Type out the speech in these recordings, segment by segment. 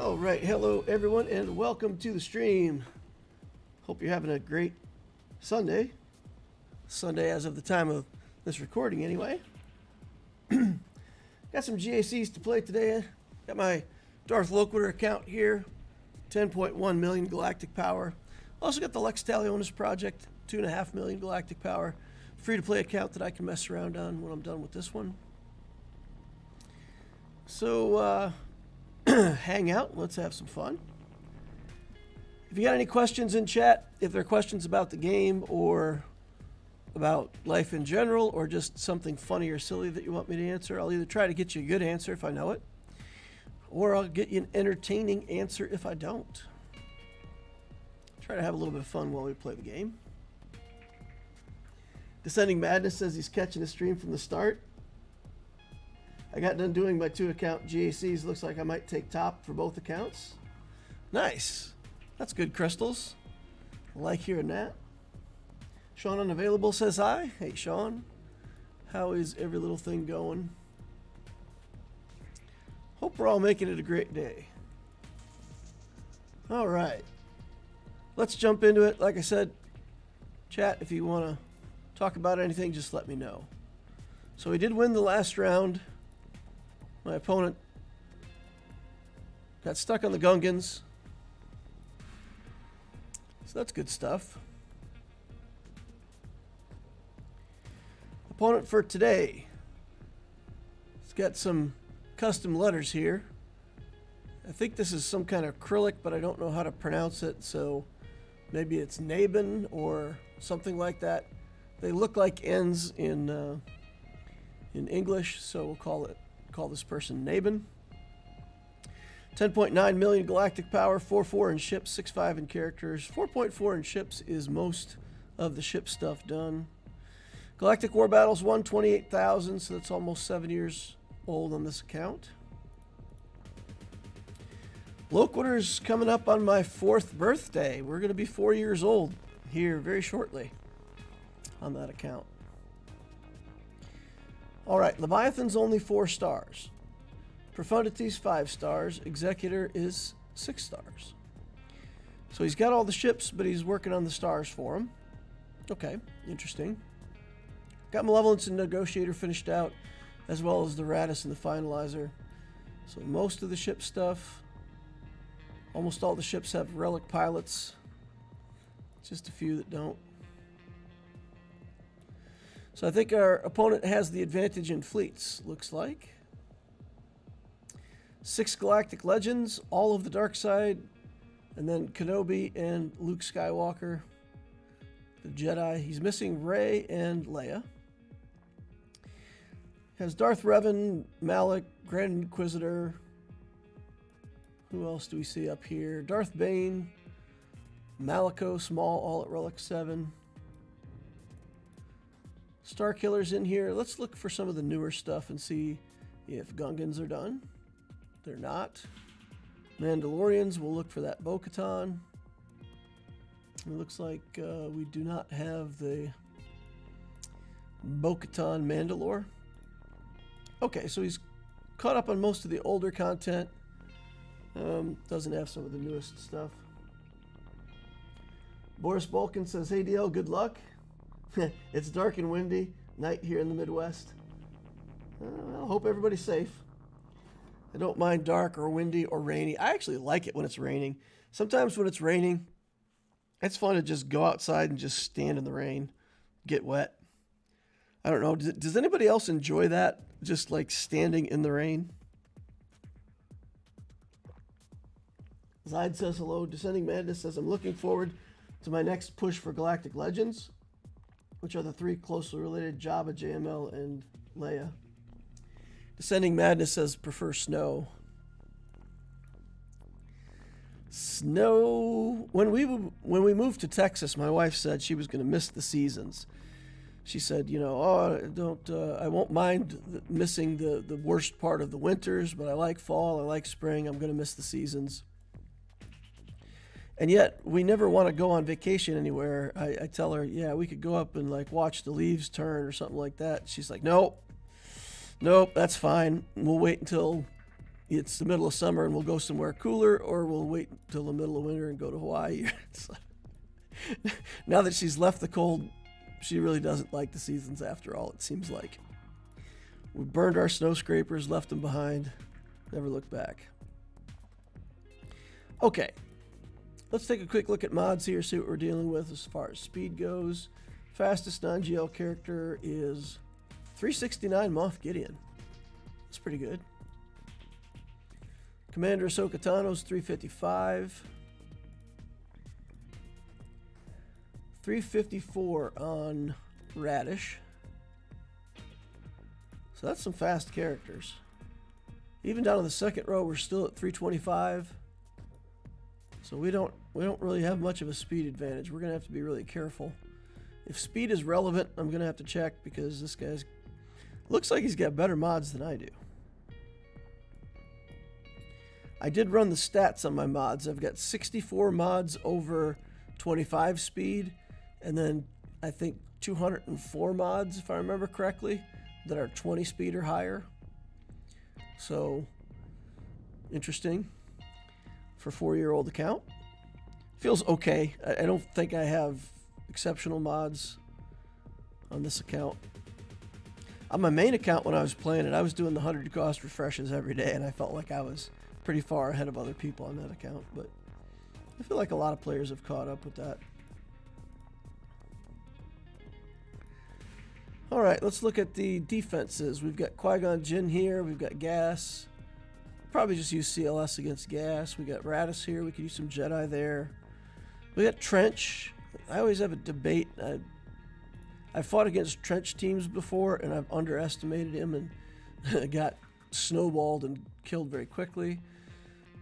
All right, hello everyone and welcome to the stream. Hope you're having a great Sunday as of the time of this recording anyway. Got some GACs to play today. Got my Darth Loquitur account here, 10.1 million galactic power. Also got the Lex Talionis project, 2.5 million galactic power. Free to play account that I can mess around on when I'm done with this one. So hang out, let's have some fun. If you got any questions in chat, if there are questions about the game or about life in general or just something funny or silly that you want me to answer, I'll either try to get you a good answer if I know it, or I'll get you an entertaining answer if I don't. Try to have a little bit of fun while we play the game. Descending Madness says he's catching a stream from the start. I got done doing my 2-account GACs. Looks like I might take top for both accounts. Nice. That's good, Crystals. I like hearing that. Sean Unavailable says hi. Hey, Sean. How is every little thing going? Hope we're all making it a great day. All right. Let's jump into it. Like I said, chat, if you want to talk about anything, just let me know. So we did win the last round. My opponent got stuck on the Gungans. So that's good stuff. Opponent for today. It's got some custom letters here. I think this is some kind of acrylic, but I don't know how to pronounce it, so maybe it's Naben or something like that. They look like N's in English, so we'll call this person Naben. 10.9 million galactic power, 4.4 in ships, 6.5 in characters. 4.4 in ships is most of the ship stuff done. Galactic War Battles 128,000, so that's almost 7 years old on this account. Loquitur's coming up on my 4th birthday. We're going to be 4 years old here very shortly on that account. All right, Leviathan's only 4 stars. Profundity's 5 stars. Executor is 6 stars. So he's got all the ships, but he's working on the stars for him. Okay, interesting. Got Malevolence and Negotiator finished out, as well as the Raddus and the Finalizer. So most of the ship stuff, almost all the ships have relic pilots. Just a few that don't. So I think our opponent has the advantage in fleets, looks like. 6 Galactic Legends, all of the dark side, and then Kenobi and Luke Skywalker, the Jedi. He's missing Rey and Leia. Has Darth Revan, Malak, Grand Inquisitor. Who else do we see up here? Darth Bane, Malako, small, all at Relic 7. Starkiller's in here. Let's look for some of the newer stuff and see if Gungans are done. They're not. Mandalorians, we'll look for that Bo-Katan. It looks like we do not have the Bo-Katan Mandalore. Okay, so he's caught up on most of the older content. Doesn't have some of the newest stuff. Boris Balkan says, hey DL, good luck. It's dark and windy night here in the Midwest. I hope everybody's safe. I don't mind dark or windy or rainy. I actually like it when it's raining. Sometimes when it's raining, it's fun to just go outside and just stand in the rain, get wet. I don't know. Does anybody else enjoy that? Just like standing in the rain? Zide says hello. Descending Madness says, I'm looking forward to my next push for Galactic Legends, which are the 3 closely related Jabba, JML, and Leia. Descending Madness says prefer snow. Snow. When we moved to Texas, my wife said she was going to miss the seasons. She said, you know, I won't mind missing the worst part of the winters, but I like fall, I like spring. I'm going to miss the seasons. And yet, we never want to go on vacation anywhere. I tell her, yeah, we could go up and like watch the leaves turn or something like that. She's like, nope, that's fine. We'll wait until, it's the middle of summer and we'll go somewhere cooler, or we'll wait until the middle of winter and go to Hawaii. Now that she's left the cold, she really doesn't like the seasons after all, it seems like. We burned our snow scrapers, left them behind, never looked back. Okay, let's take a quick look at mods here, see what we're dealing with as far as speed goes. Fastest non-GL character is 369 Moff Gideon. That's pretty good. Commander Ahsoka Tano's 355. 354 on Raddus. So that's some fast characters. Even down in the second row, we're still at 325. So we don't really have much of a speed advantage. We're gonna have to be really careful. If speed is relevant, I'm gonna have to check, because this guy's looks like he's got better mods than I do. I did run the stats on my mods. I've got 64 mods over 25 speed, and then I think 204 mods, if I remember correctly, that are 20 speed or higher. So, interesting for a 4-year-old account. Feels okay. I don't think I have exceptional mods on this account. On my main account, when I was playing it, I was doing the 100 cost refreshes every day, and I felt like I was pretty far ahead of other people on that account, but I feel like a lot of players have caught up with that. All right, let's look at the defenses. We've got Qui-Gon Jinn here. We've got Gas. Probably just use CLS against Gas. We got Raddus here. We could use some Jedi there. We got Trench. I always have a debate. I fought against Trench teams before, and I've underestimated him and got snowballed and killed very quickly.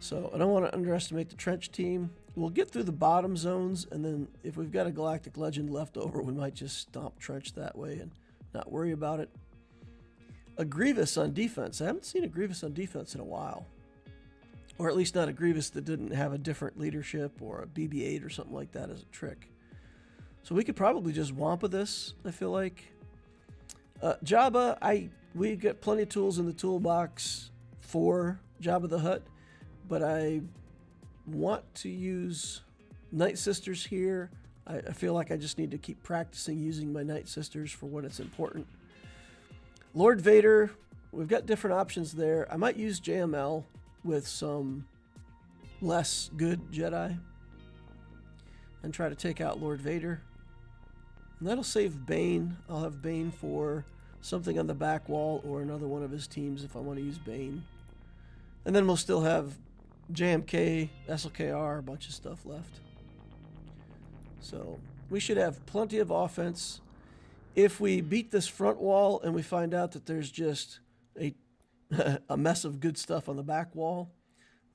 So I don't want to underestimate the Trench team. We'll get through the bottom zones, and then if we've got a Galactic Legend left over, we might just stomp Trench that way and not worry about it. A Grievous on defense. I haven't seen a Grievous on defense in a while. Or at least not a Grievous that didn't have a different leadership or a BB-8 or something like that as a trick. So we could probably just Wampa this, I feel like. Jabba, we got plenty of tools in the toolbox for Jabba the Hutt, but I want to use Nightsisters here. I feel like I just need to keep practicing using my Nightsisters for when it's important. Lord Vader, we've got different options there. I might use JML with some less good Jedi and try to take out Lord Vader. And that'll save Bane. I'll have Bane for something on the back wall or another one of his teams if I want to use Bane. And then we'll still have JMK, SLKR, a bunch of stuff left. So we should have plenty of offense. If we beat this front wall and we find out that there's just a mess of good stuff on the back wall,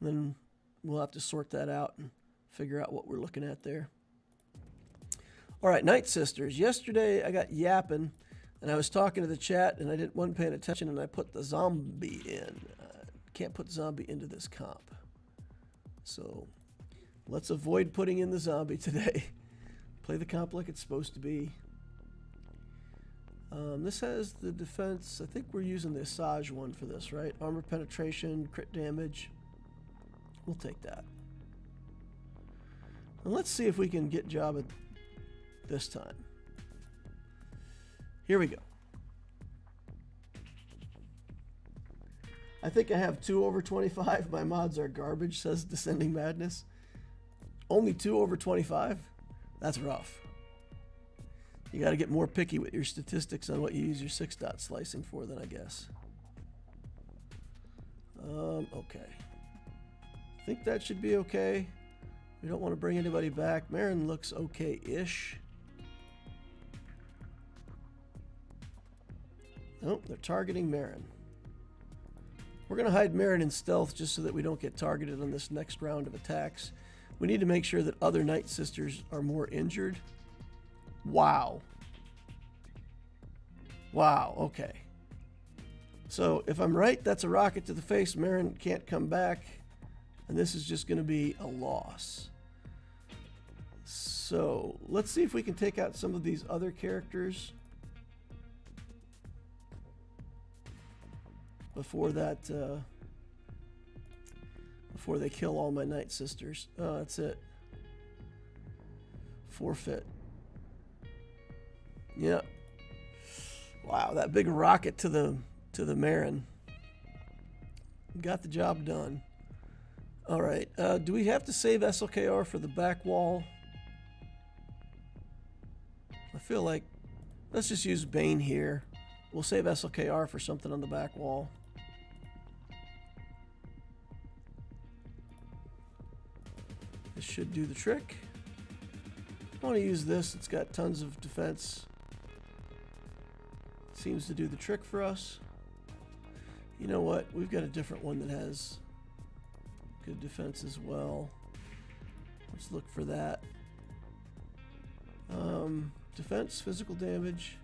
then we'll have to sort that out and figure out what we're looking at there. All right, Nightsisters. Yesterday I got yapping and I was talking to the chat and I wasn't paying attention, and I put the zombie in. Can't put zombie into this comp. So let's avoid putting in the zombie today. Play the comp like it's supposed to be. This has the defense. I think we're using the Asajj one for this, right? Armor penetration, crit damage. We'll take that. And let's see if we can get Jabba this time. Here we go. I think I have 2 over 25. My mods are garbage, says Descending Madness. Only 2 over 25? That's rough. You got to get more picky with your statistics on what you use your 6-dot slicing for then, I guess. Okay. I think that should be okay. We don't want to bring anybody back. Merrin looks okay-ish. Nope, they're targeting Merrin. We're going to hide Merrin in stealth just so that we don't get targeted on this next round of attacks. We need to make sure that other Nightsisters are more injured. Wow. Wow, okay. So if I'm right, that's a rocket to the face. Merrin can't come back. And this is just going to be a loss. So let's see if we can take out some of these other characters before that before they kill all my Nightsisters. Oh, that's it. Forfeit. Yep. Wow, that big rocket to the Marin. Got the job done. All right. Do we have to save SLKR for the back wall? I feel like let's just use Bane here. We'll save SLKR for something on the back wall. This should do the trick. I want to use this. It's got tons of defense. Seems to do the trick for us. You know what? We've got a different one that has good defense as well. Let's look for that. Defense, physical damage.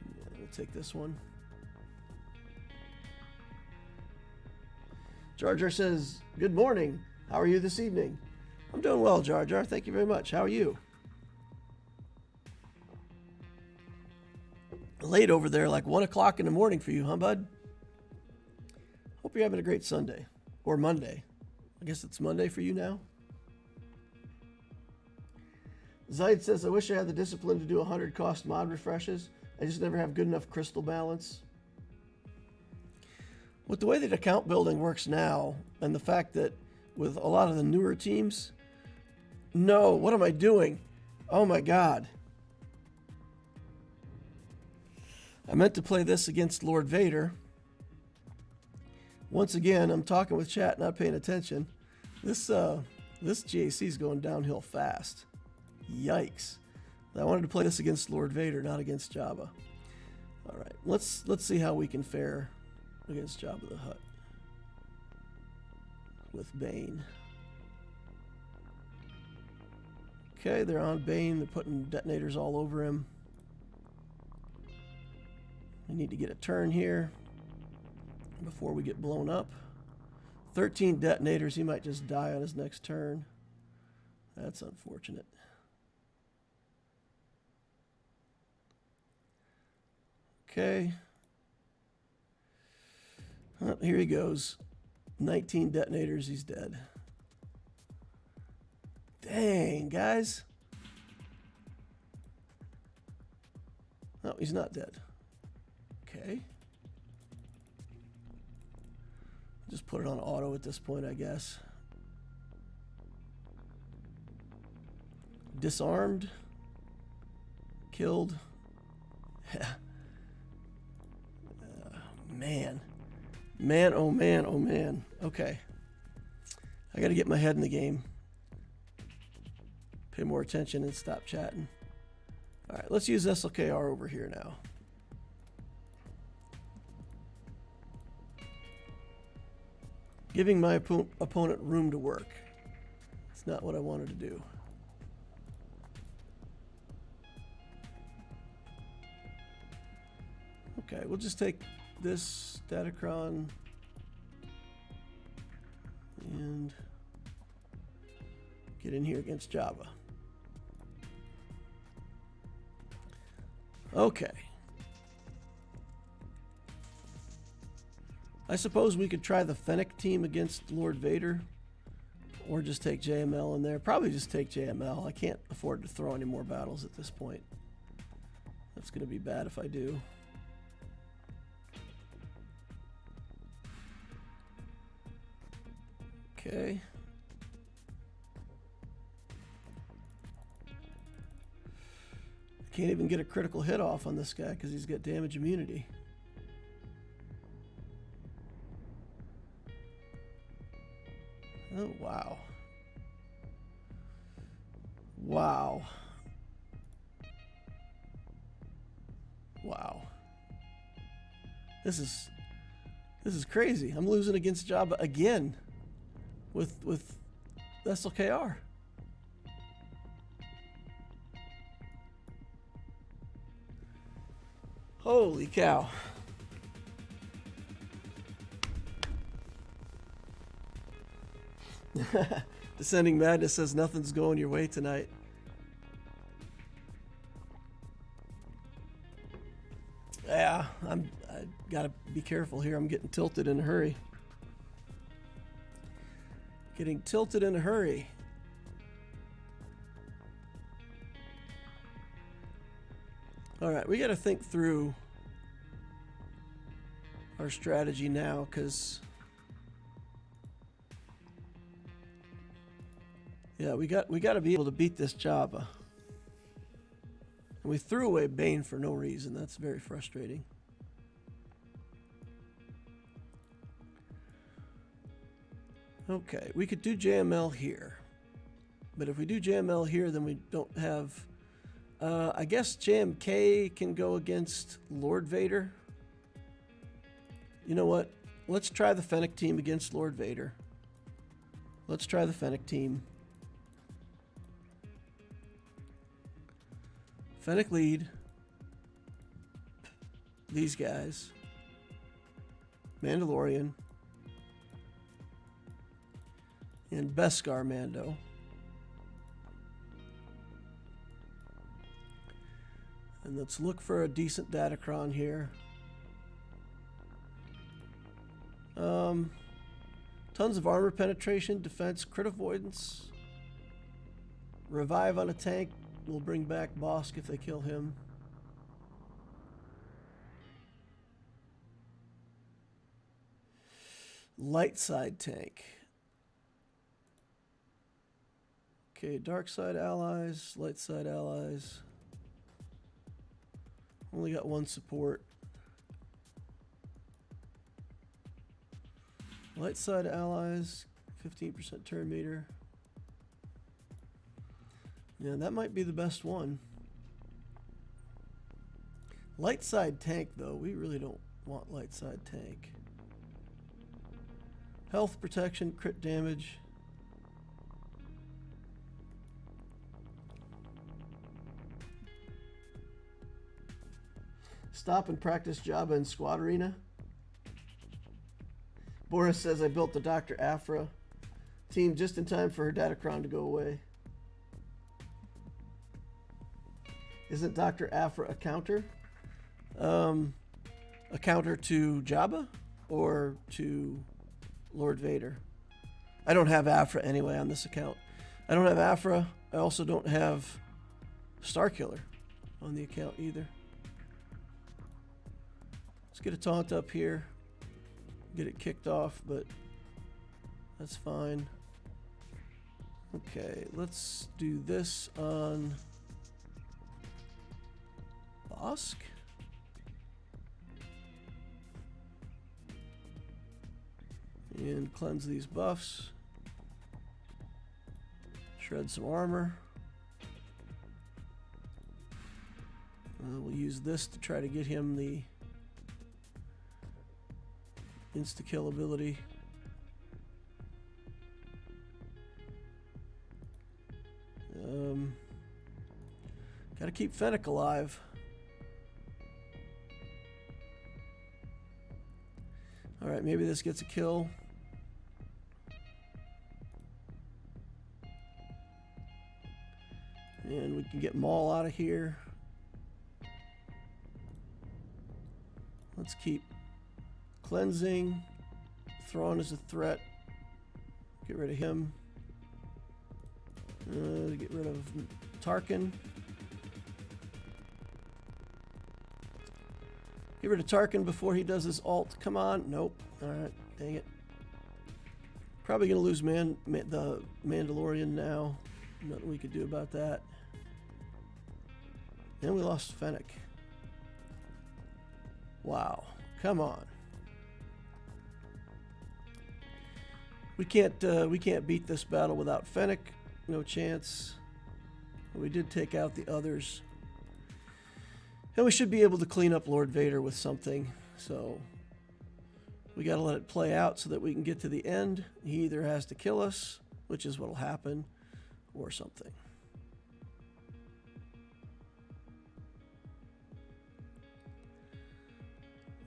Yeah, we'll take this one. Jar Jar says, "Good morning. How are you this evening?" I'm doing well, Jar Jar. Thank you very much. How are you? Late over there, like 1 o'clock in the morning for you, huh, bud? Hope you're having a great Sunday. Or Monday. I guess it's Monday for you now. Zaid says, I wish I had the discipline to do 100 cost mod refreshes. I just never have good enough crystal balance. With the way that account building works now, and the fact that with a lot of the newer teams... No, what am I doing? Oh my god. I meant to play this against Lord Vader. Once again, I'm talking with chat, not paying attention. This GAC is going downhill fast. Yikes. I wanted to play this against Lord Vader, not against Jabba. All right, let's see how we can fare against Jabba the Hutt with Bane. Okay, they're on Bane. They're putting detonators all over him. We need to get a turn here before we get blown up. 13 detonators. He might just die on his next turn. That's unfortunate. Okay. Oh, here he goes. 19 detonators. He's dead. Dang, guys. No, he's not dead. Okay. Just put it on auto at this point, I guess. Disarmed. Killed. Man. Man, oh man, oh man. Okay. I gotta get my head in the game. Pay more attention and stop chatting. Alright, let's use SLKR over here now. Giving my opponent room to work. It's not what I wanted to do. Okay, we'll just take this Datacron and get in here against Jabba. Okay. I suppose we could try the Fennec team against Lord Vader, or just take JML in there. Probably just take JML. I can't afford to throw any more battles at this point. That's going to be bad if I do. Okay. Can't even get a critical hit off on this guy because he's got damage immunity. Oh, wow. Wow. Wow. This is crazy. I'm losing against Jabba again with SLKR. Holy cow. Descending Madness says nothing's going your way tonight. Yeah, I gotta be careful here. I'm getting tilted in a hurry. Getting tilted in a hurry. Alright, we got to think through our strategy now, because yeah, we got to be able to beat this Jabba. And we threw away Bane for no reason. That's very frustrating. Okay, we could do JML here. But if we do JML here, then we don't have... I guess JMK can go against Lord Vader. You know what? Let's try the Fennec team against Lord Vader. Let's try the Fennec team. Fennec lead. These guys. Mandalorian. And Beskar Mando. And let's look for a decent Datacron here. Tons of armor penetration, defense, crit avoidance. Revive on a tank. We'll bring back Bosk if they kill him. Light side tank. Okay, dark side allies, light side allies. Only got one support. Light side allies, 15% turn meter. Yeah, that might be the best one. Light side tank, though, we really don't want light side tank. Health protection, crit damage. Stop and practice Jabba in Squad Arena. Boris says I built the Dr. Afra team just in time for her Datacron to go away. Isn't Dr. Afra a counter? A counter to Jabba or to Lord Vader? I don't have Afra anyway on this account. I don't have Afra. I also don't have Starkiller on the account either. Let's get a taunt up here. Get it kicked off, but that's fine. Okay, let's do this on Bosk. And cleanse these buffs. Shred some armor. We'll use this to try to get him the insta-kill ability. Gotta keep Fennec alive. Alright, maybe this gets a kill. And we can get Maul out of here. Let's keep cleansing. Thrawn is a threat. Get rid of him. Get rid of Tarkin. Get rid of Tarkin before he does his ult. Come on. Nope. Alright. Dang it. Probably going to lose the Mandalorian now. Nothing we could do about that. And we lost Fennec. Wow. Come on. We can't beat this battle without Fennec. No chance. We did take out the others. And we should be able to clean up Lord Vader with something. So we got to let it play out so that we can get to the end. He either has to kill us, which is what will happen, or something.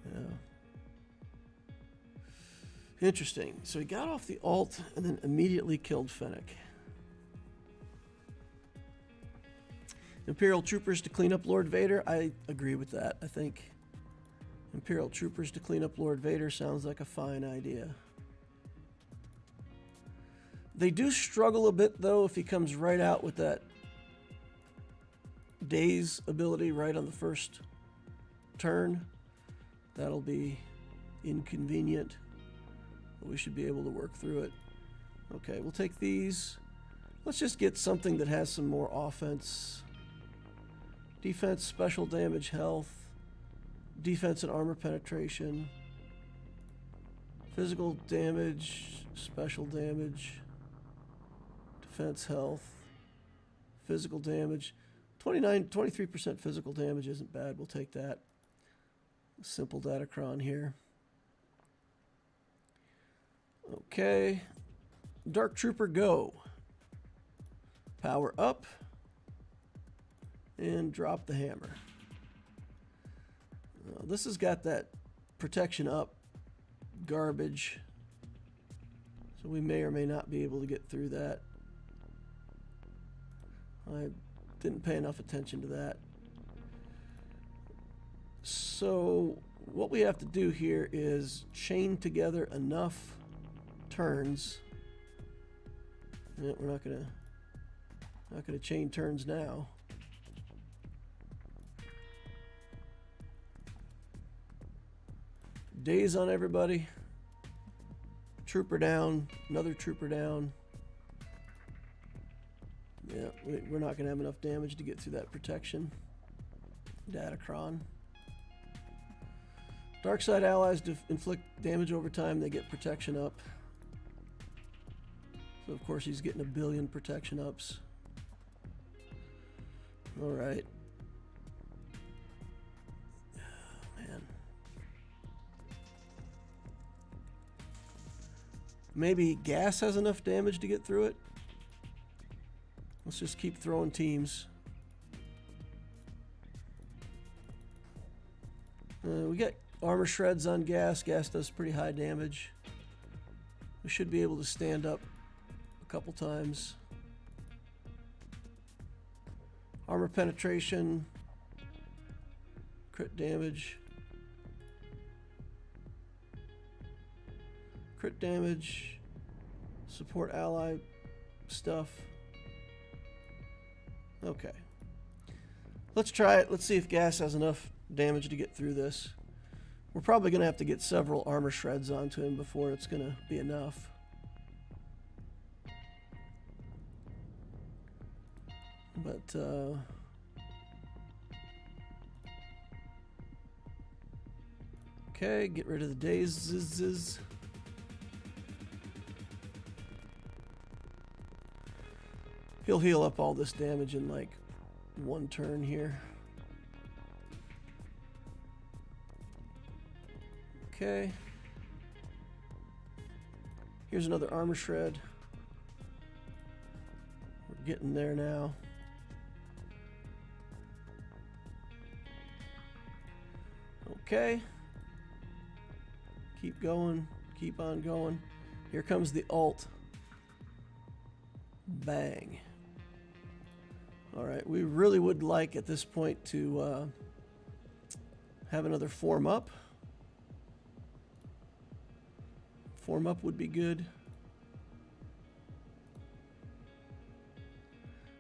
Yeah. Interesting. So he got off the ult and then immediately killed Fennec. Imperial Troopers to clean up Lord Vader. I agree with that. I think Imperial Troopers to clean up Lord Vader sounds like a fine idea. They do struggle a bit, though, if he comes right out with that Daze ability right on the first turn. That'll be inconvenient, but we should be able to work through it. Okay, we'll take these. Let's just get something that has some more offense. Defense, special damage, health. Defense and armor penetration. Physical damage, special damage. Defense, health. Physical damage. 23% physical damage isn't bad. We'll take that. Simple Datacron here. Okay. Dark Trooper, go. Power up. And drop the hammer. This has got that protection up garbage. So we may or may not be able to get through that. I didn't pay enough attention to that. So what we have to do here is chain together enough turns. Yeah, we're not gonna chain turns now. Daze on everybody. Trooper down. Another trooper down. Yeah, we're not gonna have enough damage to get through that protection. Datacron. Dark side allies inflict damage over time. They get protection up. So of course he's getting 1 billion protection ups. All right. Oh, man. Maybe gas has enough damage to get through it. Let's just keep throwing teams. We got armor shreds on gas. Gas does pretty high damage. We should be able to stand up a couple times. Armor penetration. Crit damage. Crit damage. Support ally stuff. Okay. Let's try it. Let's see if gas has enough damage to get through this. We're probably going to have to get several armor shreds onto him before it's going to be enough. But, okay, get rid of the dazes. He'll heal up all this damage in like one turn here. Okay. Here's another armor shred. We're getting there now. Okay. Keep going. Keep on going. Here comes the ult. Bang. Alright, we really would like at this point to have another form up. Form up would be good.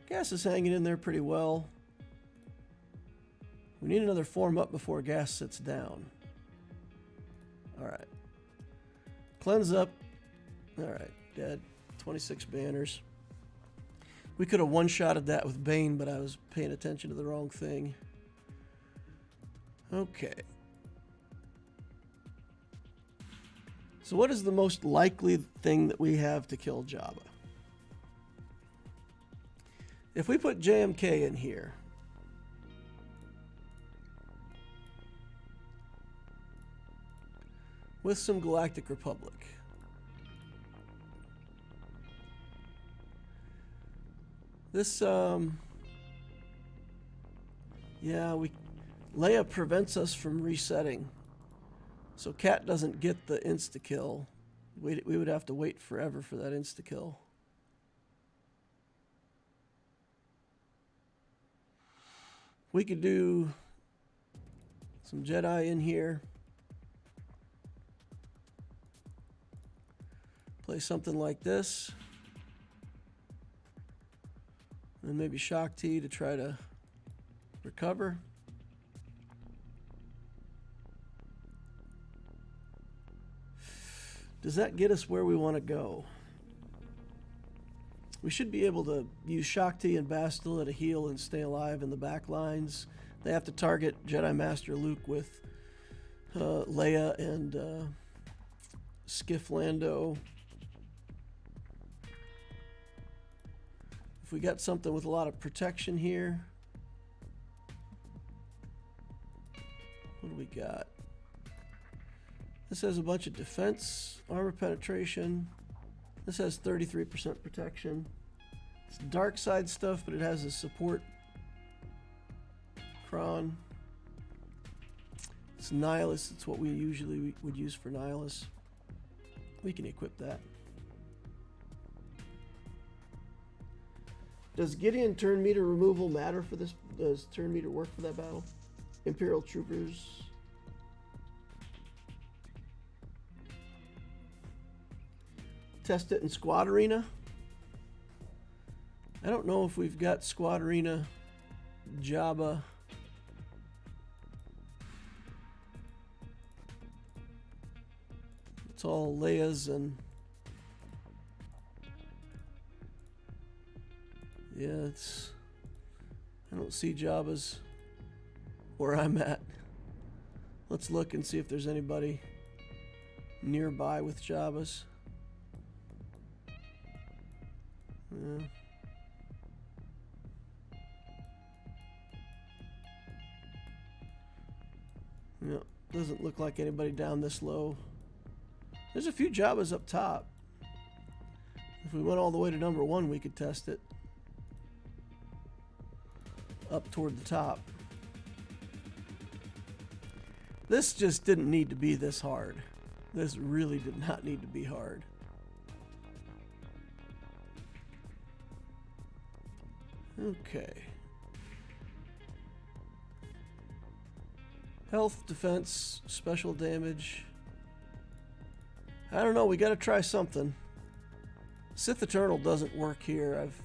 Gas is hanging in there pretty well. We need another form up before gas sits down. Alright. Cleanse up. Alright, dead. 26 banners. We could have one-shotted that with Bane, but I was paying attention to the wrong thing. Okay. So what is the most likely thing that we have to kill Jabba? If we put JMK in here, with some Galactic Republic, this, yeah, Leia prevents us from resetting. So Cat doesn't get the insta-kill. We would have to wait forever for that insta-kill. We could do some Jedi in here. Play something like this. And maybe Shock T to try to recover. Does that get us where we want to go? We should be able to use Shock T and Bastila to heal and stay alive in the back lines. They have to target Jedi Master Luke with Leia and Skiff Lando. If we got something with a lot of protection here. What do we got? This has a bunch of defense, armor penetration. This has 33% protection. It's dark side stuff, but it has a support cron. It's Nihilus. It's what we usually would use for Nihilus. We can equip that. Does Gideon turn meter removal matter for this? Does turn meter work for that battle? Imperial Troopers. Test it in Squad Arena. I don't know if we've got Squad Arena Jabba. It's all Leia's and yeah, it's I don't see Jabba's where I'm at. Let's look and see if there's anybody nearby with Jabba's. Yeah. Yeah, doesn't look like anybody down this low. There's a few Jabbas up top. If we went all the way to number 1, we could test it. Up toward the top. This just didn't need to be this hard. This really did not need to be hard. Okay. Health, defense, special damage. I don't know, we gotta try something. Sith Eternal doesn't work here. I've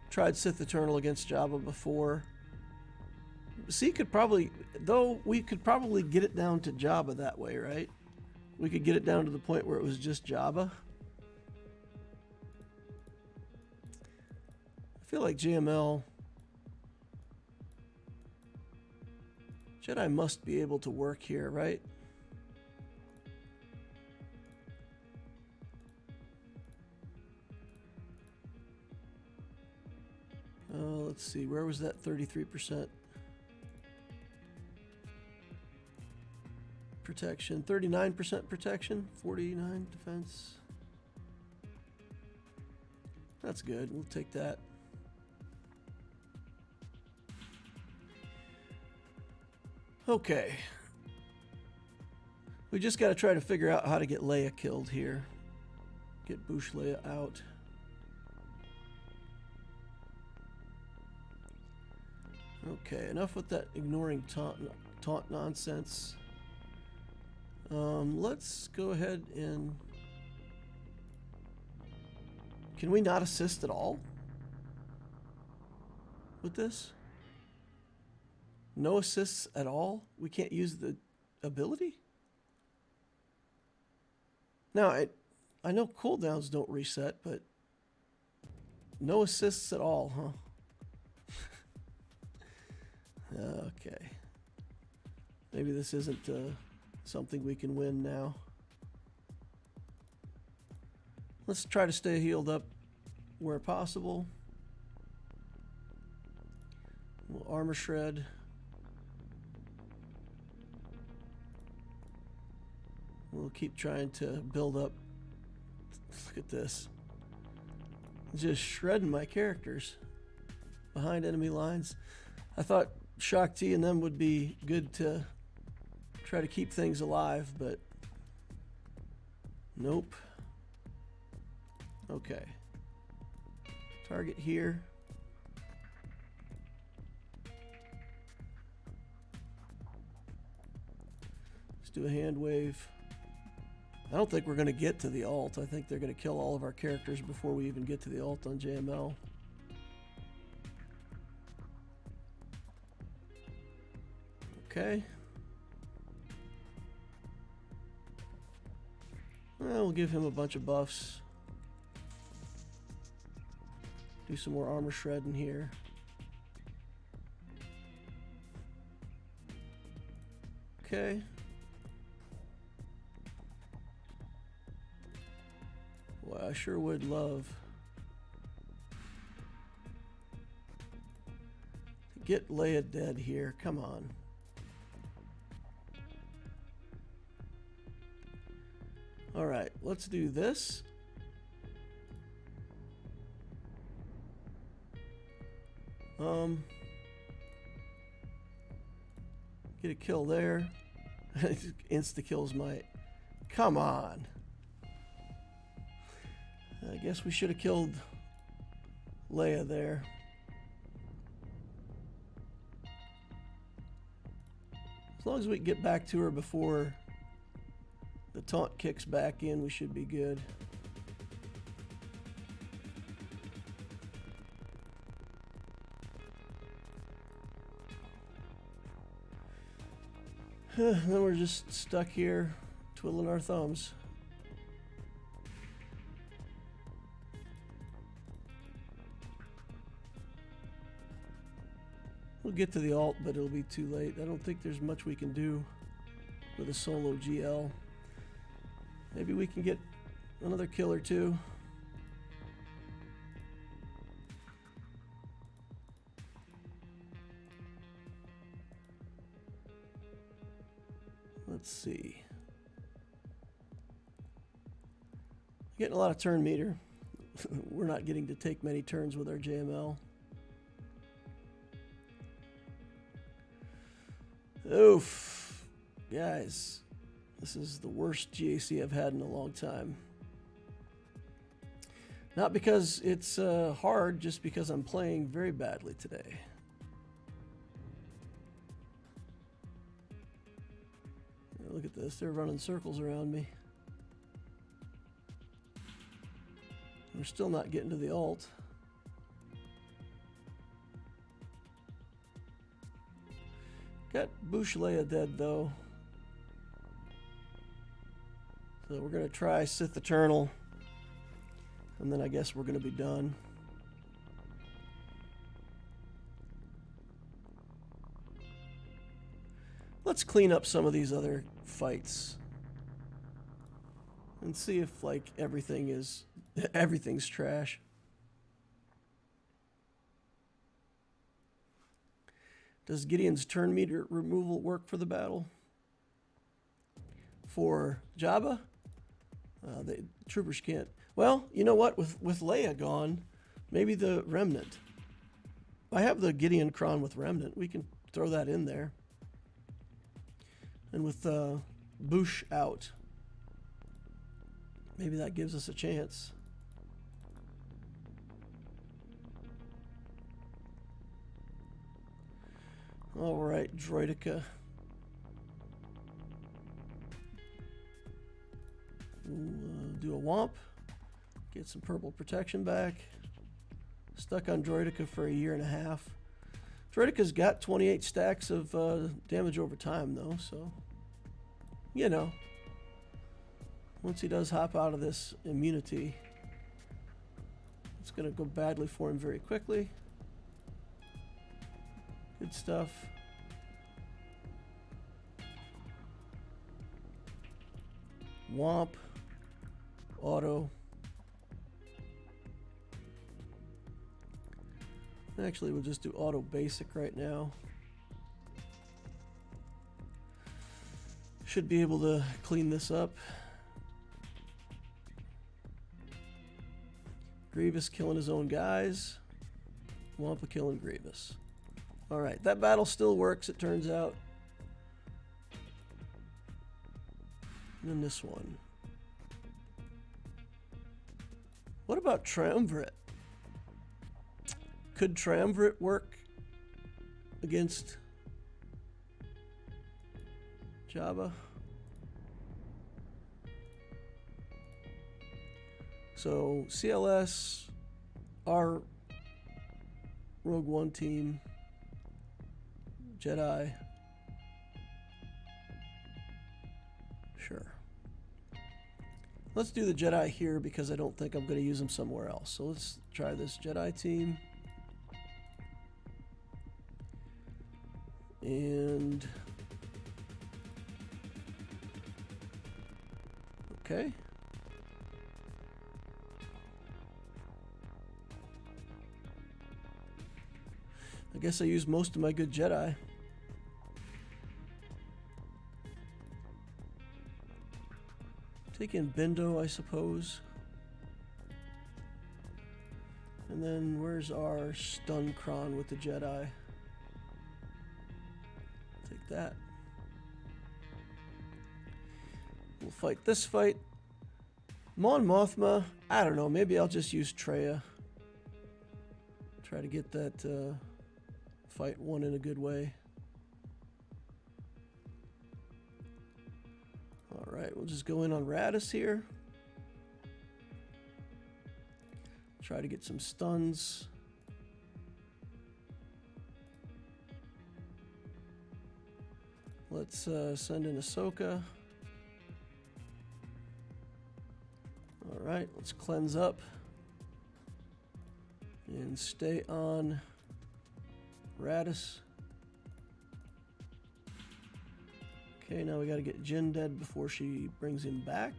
tried Sith Eternal against Jabba before. C could probably, though, we could probably get it down to Jabba that way, right? We could get it down to the point where it was just Jabba. I feel like JML... Jedi must be able to work here, right? Let's see, where was that 33% protection? 39% protection, 49 defense. That's good, we'll take that. Okay. We just got to try to figure out how to get Leia killed here. Get Bush Leia out. Okay, enough with that ignoring taunt nonsense. Let's go ahead and... Can we not assist at all with this? No assists at all? We can't use the ability? Now, I know cooldowns don't reset, but no assists at all, huh? Okay. Maybe this isn't something we can win now. Let's try to stay healed up where possible. We'll armor shred. We'll keep trying to build up. Look at this. Just shredding my characters behind enemy lines. I thought Shock T and them would be good to try to keep things alive, but nope. Okay. Target here. Let's do a hand wave. I don't think we're going to get to the ult. I think they're going to kill all of our characters before we even get to the ult on JML. Okay. Well, we'll give him a bunch of buffs. Do some more armor shredding here. Okay. Well, I sure would love to get Leia dead here. Come on. All right, let's do this. Get a kill there. Insta kills might. Come on. I guess we should have killed Leia there. As long as we can get back to her before the taunt kicks back in, we should be good. Then we're just stuck here twiddling our thumbs. We'll get to the alt, but it'll be too late. I don't think there's much we can do with a solo GL. Maybe we can get another kill or two. Let's see. Getting a lot of turn meter. We're not getting to take many turns with our JML. Oof. Guys, this is the worst GAC I've had in a long time. Not because it's hard, just because I'm playing very badly today. Look at this, they're running circles around me. We're still not getting to the alt. Got Bush Leia dead though. So we're going to try Sith Eternal. And then I guess we're going to be done. Let's clean up some of these other fights. And see if like everything's trash. Does Gideon's turn meter removal work for the battle? For Jabba? The troopers can't. Well, you know what? With Leia gone, maybe the Remnant. I have the Gideon Kron with Remnant. We can throw that in there. And with Bush out, maybe that gives us a chance. All right, Droideka. We'll do a Womp. Get some purple protection back. Stuck on Droideka for a year and a half. Droideka's got 28 stacks of damage over time, though, so, you know. Once he does hop out of this immunity, it's going to go badly for him very quickly. Good stuff. Womp. Auto. Actually, we'll just do auto basic right now. Should be able to clean this up. Grievous killing his own guys. Wampa killing Grievous. Alright, that battle still works, it turns out. And then this one. What about Triumvirate? Could Triumvirate work against Jabba? So CLS, our Rogue One team, Jedi, Sure. Let's do the Jedi here because I don't think I'm going to use them somewhere else. So let's try this Jedi team. And okay. I guess I used most of my good Jedi. Take in Bindo, I suppose. And then where's our stun cron with the Jedi? Take that. We'll fight this fight. Mon Mothma, I don't know, maybe I'll just use Traya. Try to get that fight won in a good way. Alright, we'll just go in on Raddus here. Try to get some stuns. Let's send in Ahsoka. Alright, let's cleanse up. And stay on Raddus. Okay, now we got to get Jyn dead before she brings him back.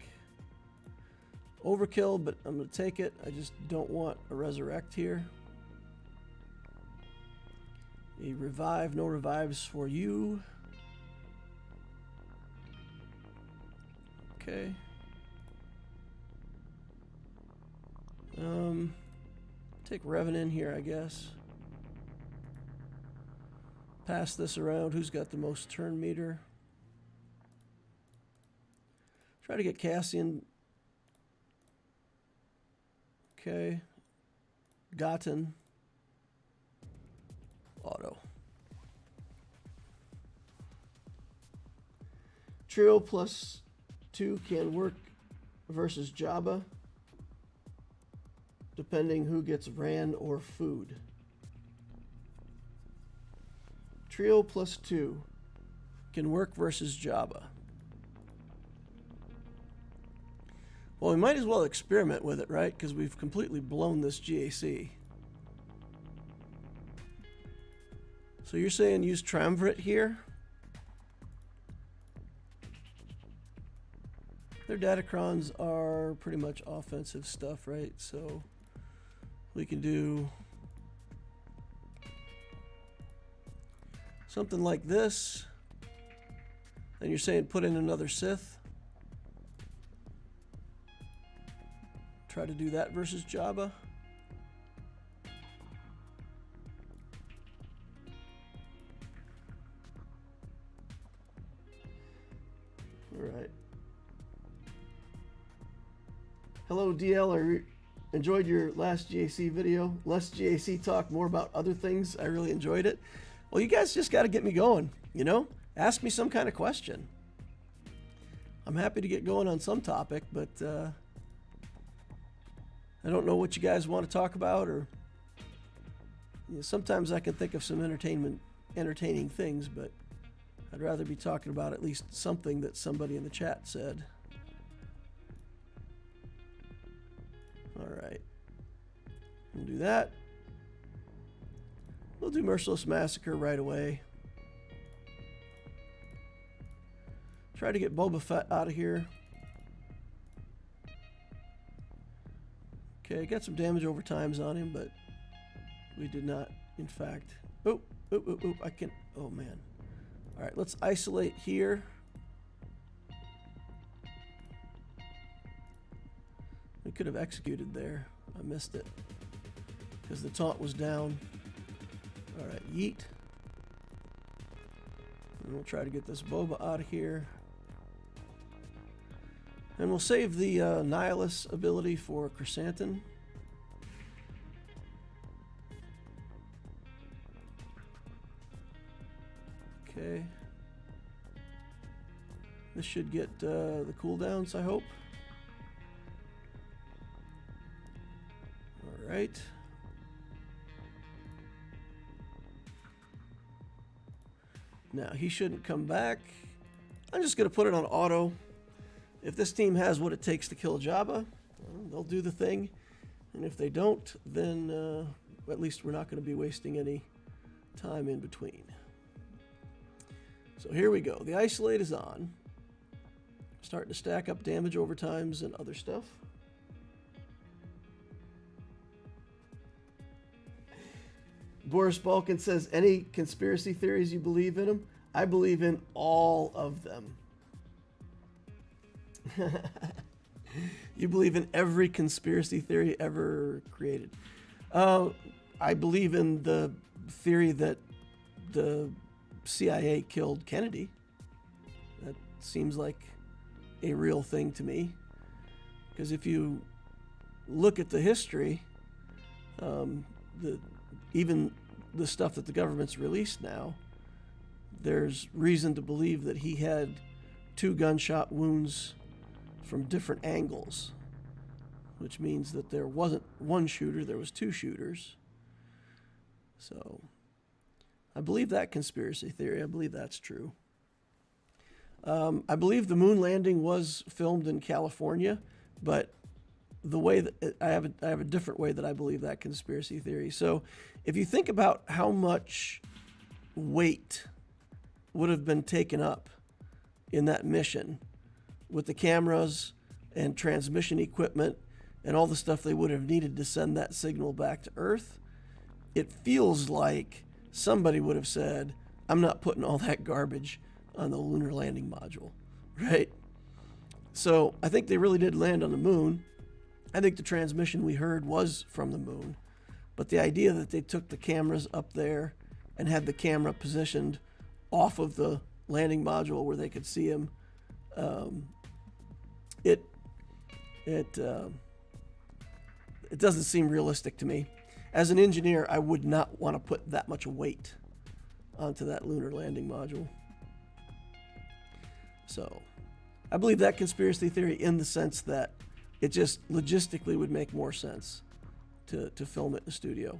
Overkill, but I'm going to take it. I just don't want a resurrect here. A revive, no revives for you. Okay. Take Revenant here, I guess. Pass this around. Who's got the most turn meter? Try to get Cassian. Okay. Gotten. Auto. Trio +2 can work versus Jabba, depending who gets ran or food. Trio +2 can work versus Jabba. Well, we might as well experiment with it, right? Because we've completely blown this GAC. So you're saying use Triumvirate here? Their Datacrons are pretty much offensive stuff, right? So we can do something like this. And you're saying put in another Sith. Try to do that versus Jabba. All right. Hello, DL. I enjoyed your last GAC video. Less GAC talk, more about other things. I really enjoyed it. Well, you guys just got to get me going, you know? Ask me some kind of question. I'm happy to get going on some topic, but I don't know what you guys want to talk about, or you know, sometimes I can think of some entertaining things, but I'd rather be talking about at least something that somebody in the chat said. All right, we'll do that. We'll do Merciless Massacre right away. Try to get Boba Fett out of here. Okay, got some damage over times on him, but we did not, in fact. Oh, I can. Oh man. All right, let's isolate here. We could have executed there. I missed it because the taunt was down. All right, yeet. And we'll try to get this Boba out of here. And we'll save the Nihilus ability for Chrysanthemum. Okay. This should get the cooldowns, I hope. All right. Now, he shouldn't come back. I'm just going to put it on auto. if this team has what it takes to kill Jabba, well, they'll do the thing. And if they don't, then at least we're not going to be wasting any time in between. So here we go. The isolate is on. Starting to stack up damage overtimes and other stuff. Boris Balkan says, any conspiracy theories you believe in them? I believe in all of them. You believe in every conspiracy theory ever created. I believe in the theory that the CIA killed Kennedy. That seems like a real thing to me. Because if you look at the history, even the stuff that the government's released now, there's reason to believe that he had 2 gunshot wounds from different angles, which means that there wasn't one shooter, there was 2 shooters. So I believe that conspiracy theory. I believe that's true. I believe the moon landing was filmed in California, but the way that I have a different way that I believe that conspiracy theory. So if you think about how much weight would have been taken up in that mission with the cameras and transmission equipment and all the stuff they would have needed to send that signal back to Earth, it feels like somebody would have said, I'm not putting all that garbage on the lunar landing module, right? So I think they really did land on the moon. I think the transmission we heard was from the moon, but the idea that they took the cameras up there and had the camera positioned off of the landing module where they could see him, it doesn't seem realistic to me. As an engineer, I would not want to put that much weight onto that lunar landing module. So I believe that conspiracy theory in the sense that it just logistically would make more sense to film it in the studio.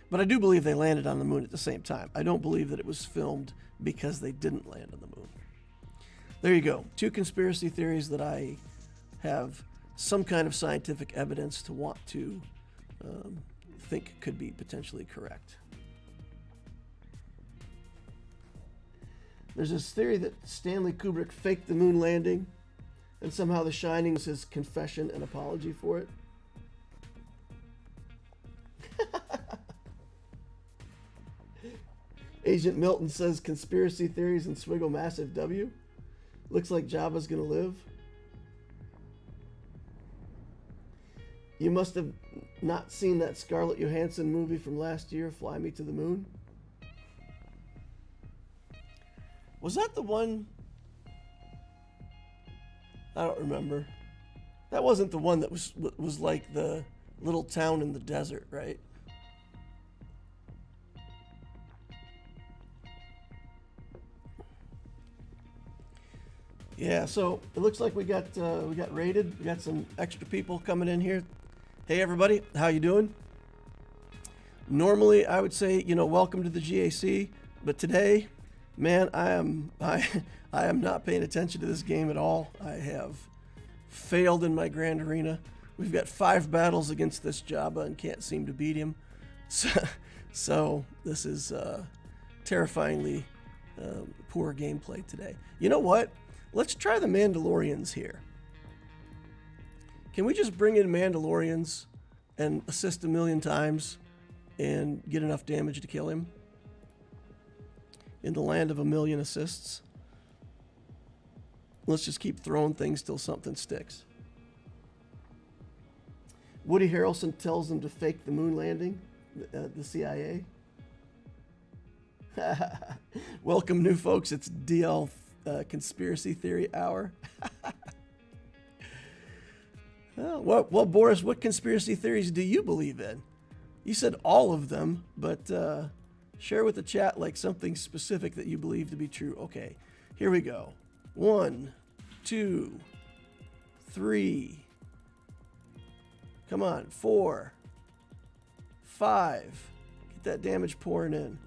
But I do believe they landed on the moon at the same time. I don't believe that it was filmed because they didn't land on the moon. There you go. 2 conspiracy theories that I have some kind of scientific evidence to want to think could be potentially correct. There's this theory that Stanley Kubrick faked the moon landing, and somehow The Shining is his confession and apology for it. Agent Milton says conspiracy theories and Swgoh massive W. Looks like Jabba's gonna live. You must have not seen that Scarlett Johansson movie from last year, Fly Me to the Moon. Was that the one? I don't remember. That wasn't the one that was like the little town in the desert, right? Yeah, so it looks like we got raided. We got some extra people coming in here. Hey everybody, how you doing? Normally I would say, welcome to the GAC, but today, man, I am not paying attention to this game at all. I have failed in my Grand Arena. We've got 5 battles against this Jabba and can't seem to beat him. So this is terrifyingly poor gameplay today. You know what? Let's try the Mandalorians here. Can we just bring in Mandalorians and assist 1,000,000 times and get enough damage to kill him? In the land of 1,000,000 assists. Let's just keep throwing things till something sticks. Woody Harrelson tells them to fake the moon landing, the CIA. Welcome, new folks. It's DL Conspiracy Theory Hour. Well, Boris, what conspiracy theories do you believe in? You said all of them, but share with the chat like something specific that you believe to be true. Okay, here we go. 1, 2, 3. Come on, 4, 5. Get that damage pouring in.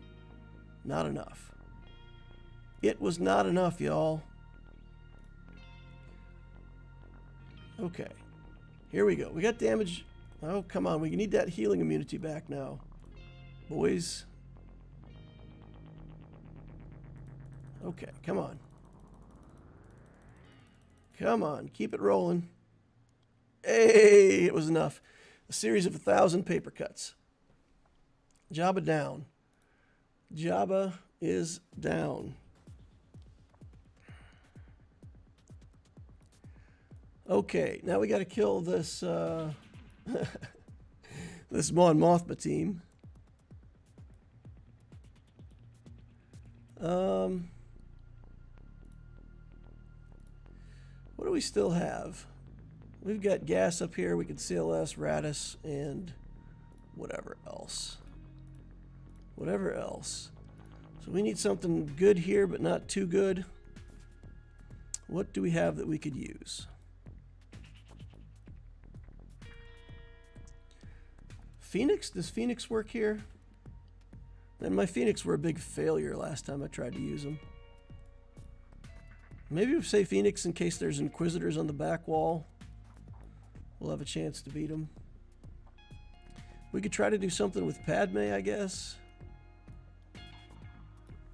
Not enough. It was not enough, y'all. Okay. Here we go. We got damage. Oh, come on. We need that healing immunity back now. Boys. Okay, come on. Come on. Keep it rolling. Hey, it was enough. A series of 1,000 paper cuts. Jabba down. Jabba is down. Okay, now we got to kill this this Mon Mothma team. What do we still have? We've got gas up here. We can CLS, Raddus, and whatever else. Whatever else. So we need something good here, but not too good. What do we have that we could use? Phoenix? Does Phoenix work here? And my Phoenix were a big failure last time I tried to use them. Maybe we'll say Phoenix in case there's Inquisitors on the back wall. We'll have a chance to beat them. We could try to do something with Padme, I guess.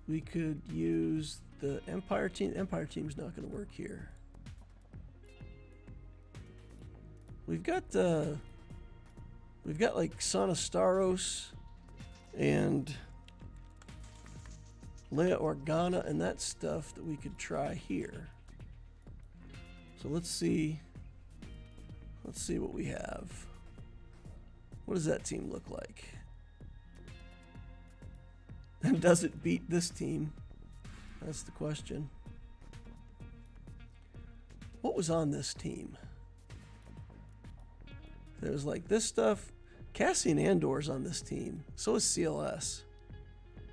We could use the Empire team. The Empire team's not going to work here. We've got like Sana Staros and Leia Organa and that stuff that we could try here. So let's see what we have. What does that team look like? And does it beat this team? That's the question. What was on this team? There was like this stuff. Cassian Andor's on this team. So is CLS.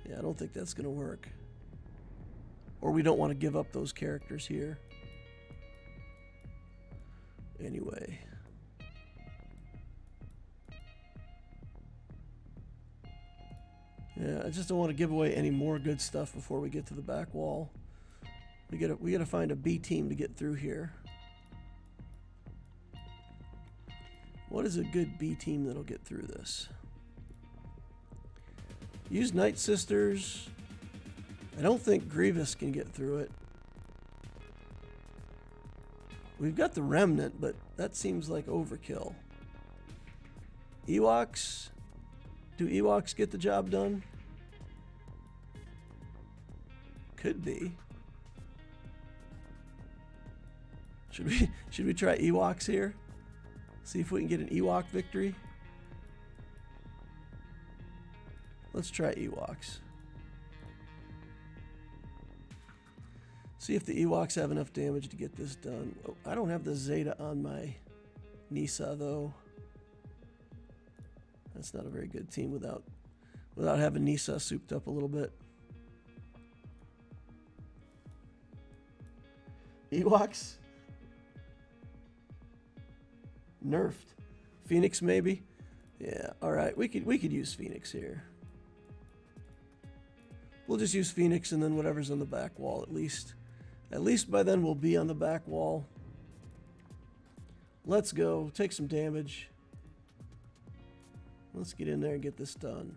Yeah, I don't think that's going to work. Or we don't want to give up those characters here. Anyway. Yeah, I just don't want to give away any more good stuff before we get to the back wall. We gotta find a B team to get through here. What is a good B team that'll get through this? Use Nightsisters. I don't think Grievous can get through it. We've got the Remnant, but that seems like overkill. Ewoks. Do Ewoks get the job done? Could be. Should we try Ewoks here? See if we can get an Ewok victory. Let's try Ewoks. See if the Ewoks have enough damage to get this done. Oh, I don't have the Zeta on my Nisa though. That's not a very good team without having Nisa souped up a little bit. Ewoks? Nerfed. Phoenix maybe? Yeah, alright. We could use Phoenix here. We'll just use Phoenix and then whatever's on the back wall at least. At least by then we'll be on the back wall. Let's go. Take some damage. Let's get in there and get this done.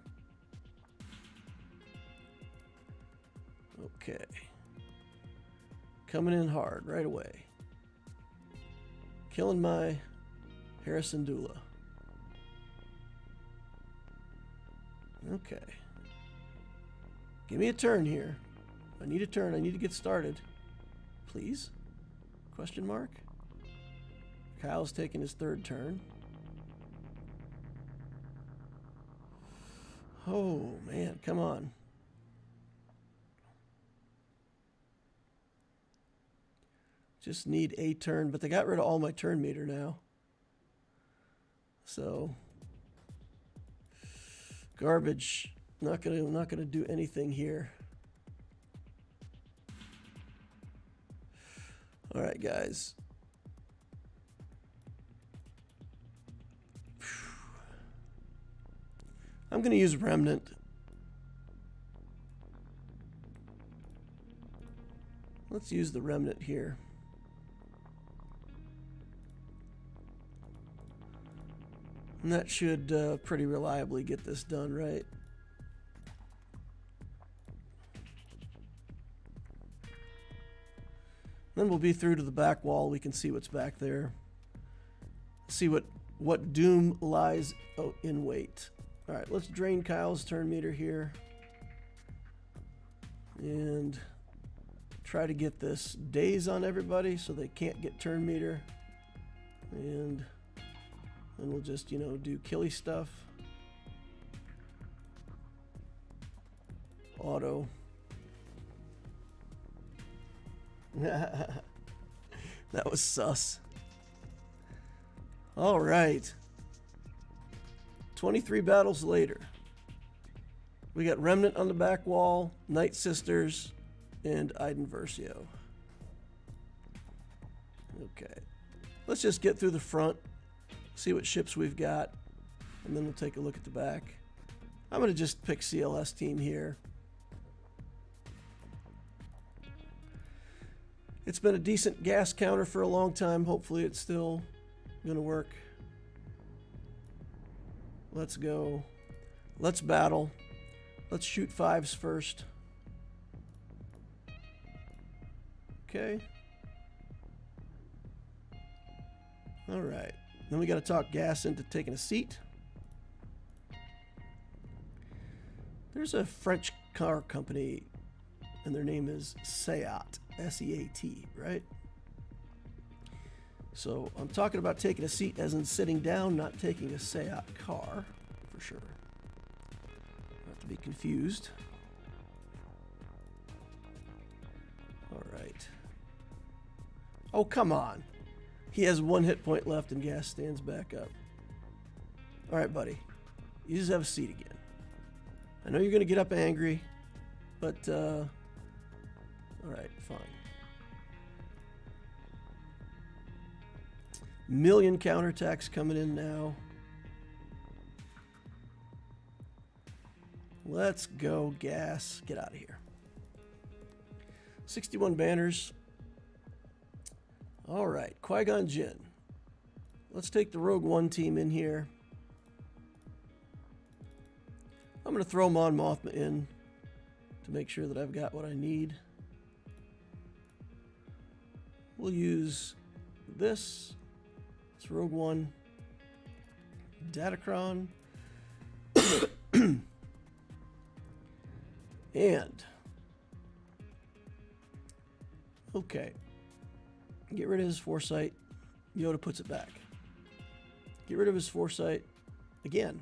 Okay. Coming in hard right away. Killing my Harrison Dula. Okay. Give me a turn here. I need a turn. I need to get started. Please? Question mark? Kyle's taking his third turn. Oh, man. Come on. Just need a turn, but they got rid of all my turn meter now. So garbage. Not gonna do anything here. All right, guys. I'm gonna use Remnant. Let's use the Remnant here. And that should pretty reliably get this done, right? Then we'll be through to the back wall. We can see what's back there. See what doom lies in wait. All right, let's drain Kyle's turn meter here. And try to get this daze on everybody so they can't get turn meter. And then we'll just, you know, do killy stuff. Auto. That was sus. All right. 23 battles later. We got Remnant on the back wall, Nightsisters, and Iden Versio. Okay. Let's just get through the front, see what ships we've got, and then we'll take a look at the back. I'm going to just pick CLS team here. It's been a decent gas counter for a long time. Hopefully it's still going to work. Let's go. Let's battle. Let's shoot 5s first. Okay. All right. Then we got to talk gas into taking a seat. There's a French car company, and their name is SEAT, S-E-A-T, right? So I'm talking about taking a seat as in sitting down, not taking a SEAT car, for sure. Not to be confused. All right. Oh, come on. He has 1 hit point left and gas stands back up. All right, buddy. You just have a seat again. I know you're going to get up angry, but, all right, fine. Million counterattacks coming in now. Let's go, gas. Get out of here. 61 banners. All right, Qui-Gon Jinn. Let's take the Rogue One team in here. I'm going to throw Mon Mothma in to make sure that I've got what I need. We'll use this. It's Rogue One. Datacron. And okay. Get rid of his foresight. Yoda puts it back. Get rid of his foresight again.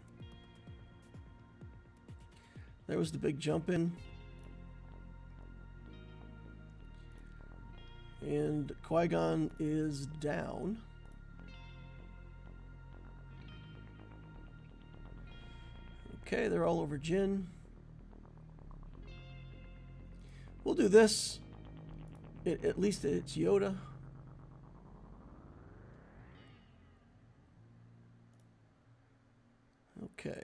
There was the big jump in. And Qui-Gon is down. Okay, they're all over Jinn. We'll do this. At least it's Yoda. Okay.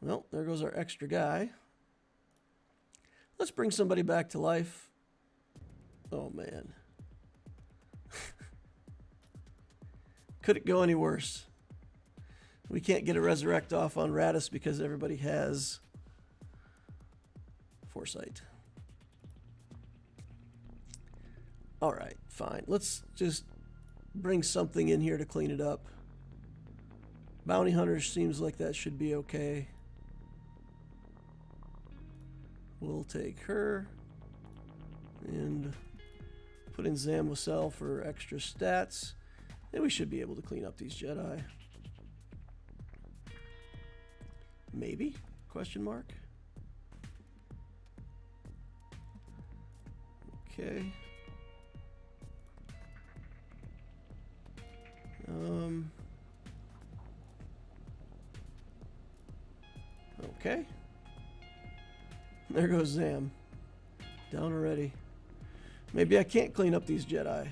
Well, there goes our extra guy. Let's bring somebody back to life. Oh, man. Could it go any worse? We can't get a resurrect off on Raddus because everybody has foresight. All right, fine. Let's just bring something in here to clean it up. Bounty Hunters seems like that should be okay. We'll take her and put in Zam Wesell for extra stats. And we should be able to clean up these Jedi. Maybe? Question mark. Okay. Okay. There goes Zam. Down already. Maybe I can't clean up these Jedi.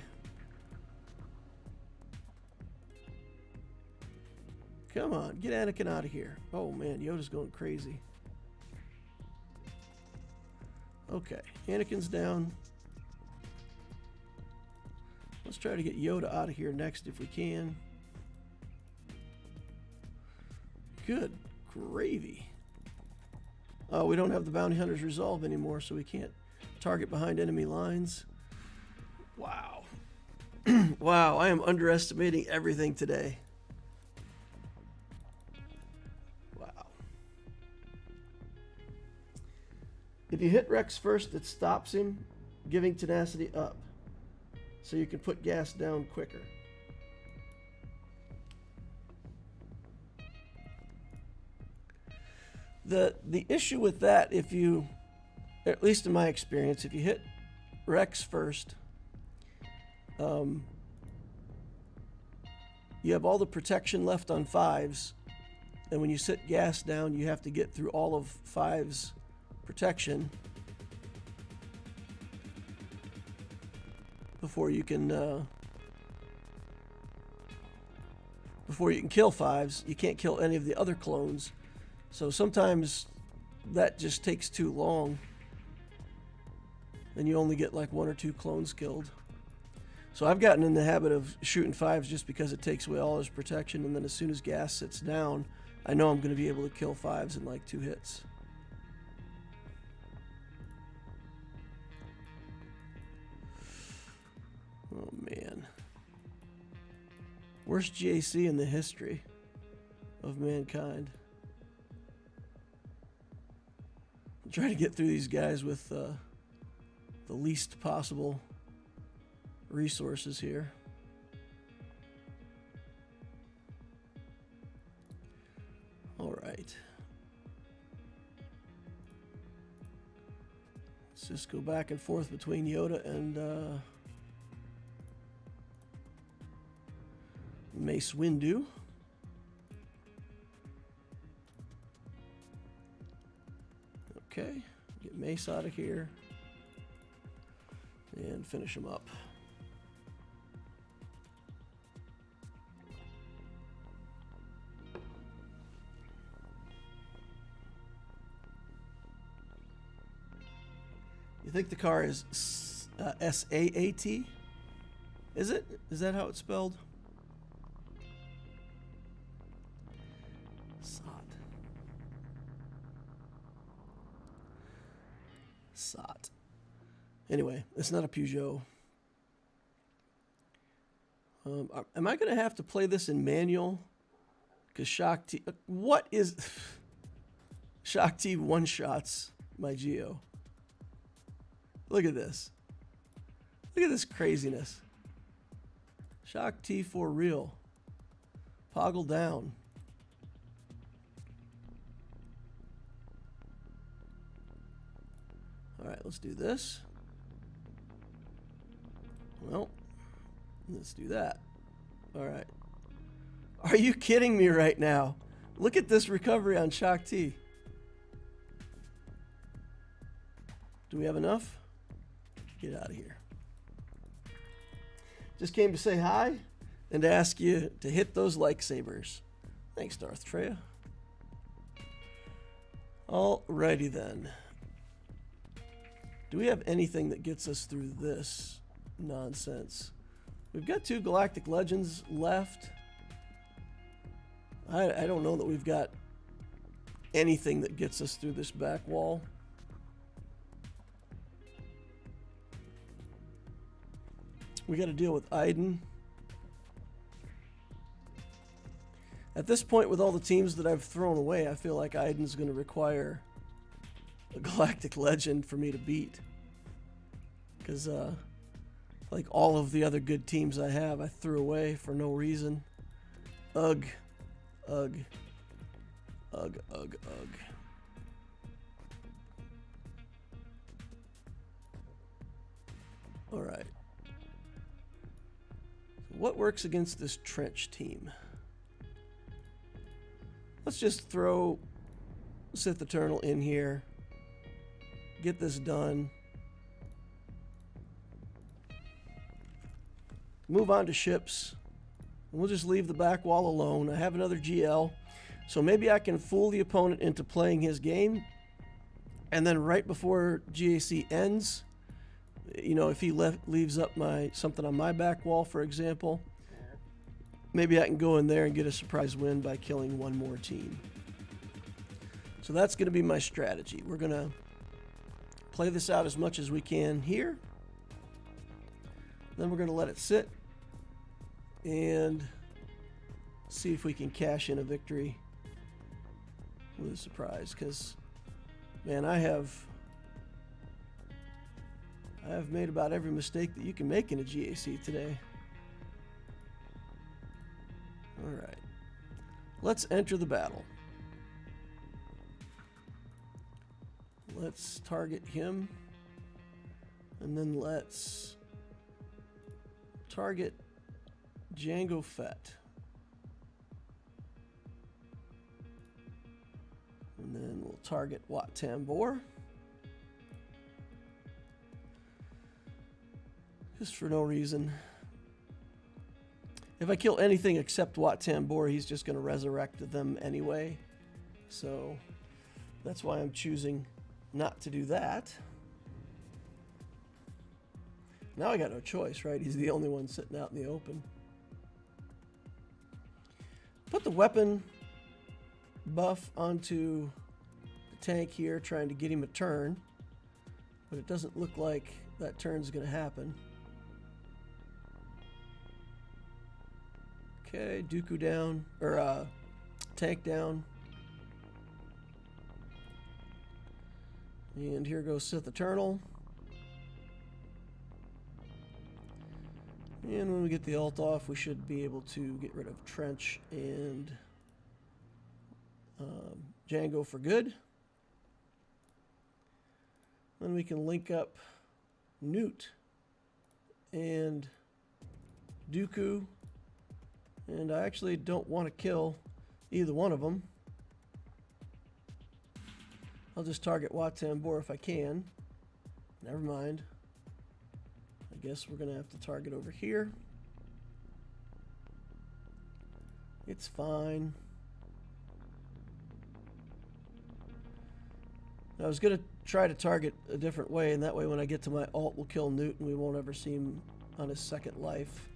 Come on, get Anakin out of here. Oh man, Yoda's going crazy. Okay, Anakin's down. Let's try to get Yoda out of here next if we can. Good gravy. Oh, we don't have the bounty hunter's resolve anymore, so we can't target behind enemy lines. Wow. Wow, I am underestimating everything today. Wow. If you hit Rex first, it stops him giving tenacity up, so you can put gas down quicker. The issue with that, if you, at least in my experience, if you hit Rex first, you have all the protection left on 5s, and when you sit gas down, you have to get through all of 5's protection before you can kill 5's. You can't kill any of the other clones. So sometimes that just takes too long, and you only get like 1 or 2 clones killed. So I've gotten in the habit of shooting 5's just because it takes away all his protection, and then as soon as gas sits down, I know I'm going to be able to kill 5's in like 2 hits. Oh man. Worst GAC in the history of mankind. Try to get through these guys with the least possible resources here. All right. Let's just go back and forth between Yoda and Mace Windu. Okay, get Mace out of here and finish him up. You think the car is S-A-A-T? Is it? Is that how it's spelled? Sot. Anyway, it's not a Peugeot. Am I going to have to play this in manual? Because Shock T... What is... Shock T one-shots my Geo. Look at this. Look at this craziness. Shock T for real. Poggle down. All right, let's do this. Well, let's do that. All right. Are you kidding me right now? Look at this recovery on Shock T. Do we have enough? Get out of here. Just came to say hi and to ask you to hit those lightsabers. Thanks, Darth Treya. Alrighty then. Do we have anything that gets us through this nonsense? We've got 2 Galactic Legends left. I don't know that we've got anything that gets us through this back wall. We got to deal with Iden. At this point, with all the teams that I've thrown away, I feel like Iden's going to require a Galactic Legend for me to beat. Because, like all of the other good teams I have, I threw away for no reason. Ugh. Ugh. Ugh, ugh, ugh. Alright. What works against this trench team? Let's just throw Sith Eternal in here. Get this done. Move on to ships. We'll just leave the back wall alone. I have another GL, so maybe I can fool the opponent into playing his game, and then right before GAC ends, you know, if he leaves up something on my back wall, for example, maybe I can go in there and get a surprise win by killing one more team. So that's going to be my strategy. We're going to play this out as much as we can here. Then we're going to let it sit and see if we can cash in a victory with a surprise. Because, man, I have made about every mistake that you can make in a GAC today. All right. Let's enter the battle. Let's target him. And then let's target Jango Fett. And then we'll target Wat Tambor. Just for no reason. If I kill anything except Wat Tambor, he's just going to resurrect them anyway. So that's why I'm choosing not to do that. Now I got no choice, right? He's the only one sitting out in the open. Put the weapon buff onto the tank here, trying to get him a turn. But it doesn't look like that turn's going to happen. Okay, Dooku down, or tank down. And here goes Sith Eternal. And when we get the ult off, we should be able to get rid of Trench and Jango for good. Then we can link up Newt and Dooku. And I actually don't want to kill either one of them. I'll just target Wat Tambor if I can. Never mind. I guess we're going to have to target over here. It's fine. I was going to try to target a different way, and that way when I get to my ult, we'll kill Newt and we won't ever see him on his second life.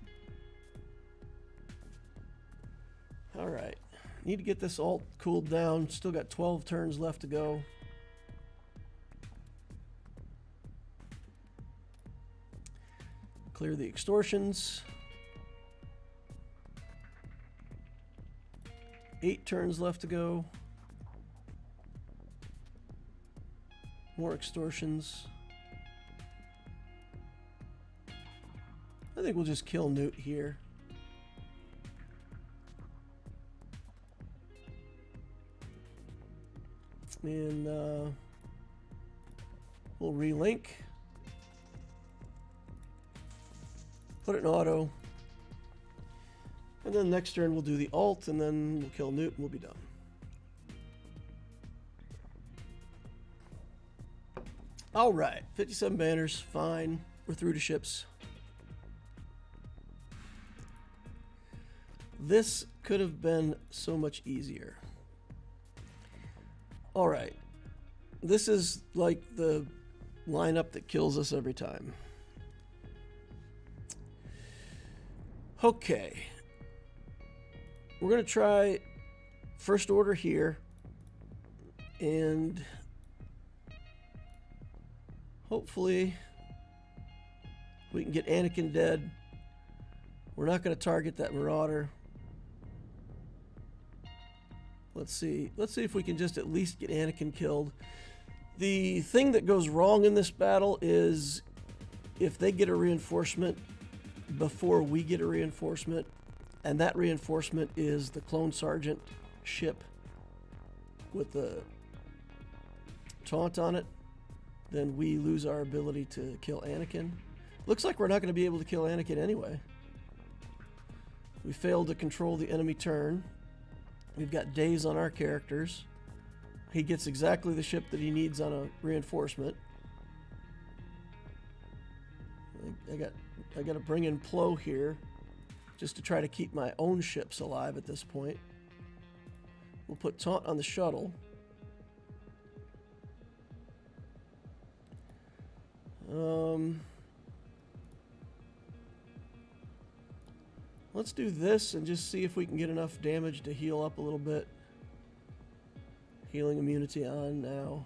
Alright. Need to get this ult cooled down. Still got 12 turns left to go. Clear the extortions. 8 turns left to go. More extortions. I think we'll just kill Newt here. And we'll relink. Put it in auto. And then next turn we'll do the ult, and then we'll kill Newt and we'll be done. Alright, 57 banners, fine. We're through to ships. This could have been so much easier. Alright, this is like the lineup that kills us every time. Okay, we're going to try First Order here, and hopefully we can get Anakin dead. We're not going to target that Marauder. Let's see if we can just at least get Anakin killed. The thing that goes wrong in this battle is if they get a reinforcement before we get a reinforcement, and that reinforcement is the Clone Sergeant ship with the taunt on it, then we lose our ability to kill Anakin. Looks like we're not going to be able to kill Anakin anyway. We failed to control the enemy turn. We've got days on our characters. He gets exactly the ship that he needs on a reinforcement. I got to bring in Plo here just to try to keep my own ships alive at this point. We'll put taunt on the shuttle. Let's do this and just see if we can get enough damage to heal up a little bit. Healing immunity on now.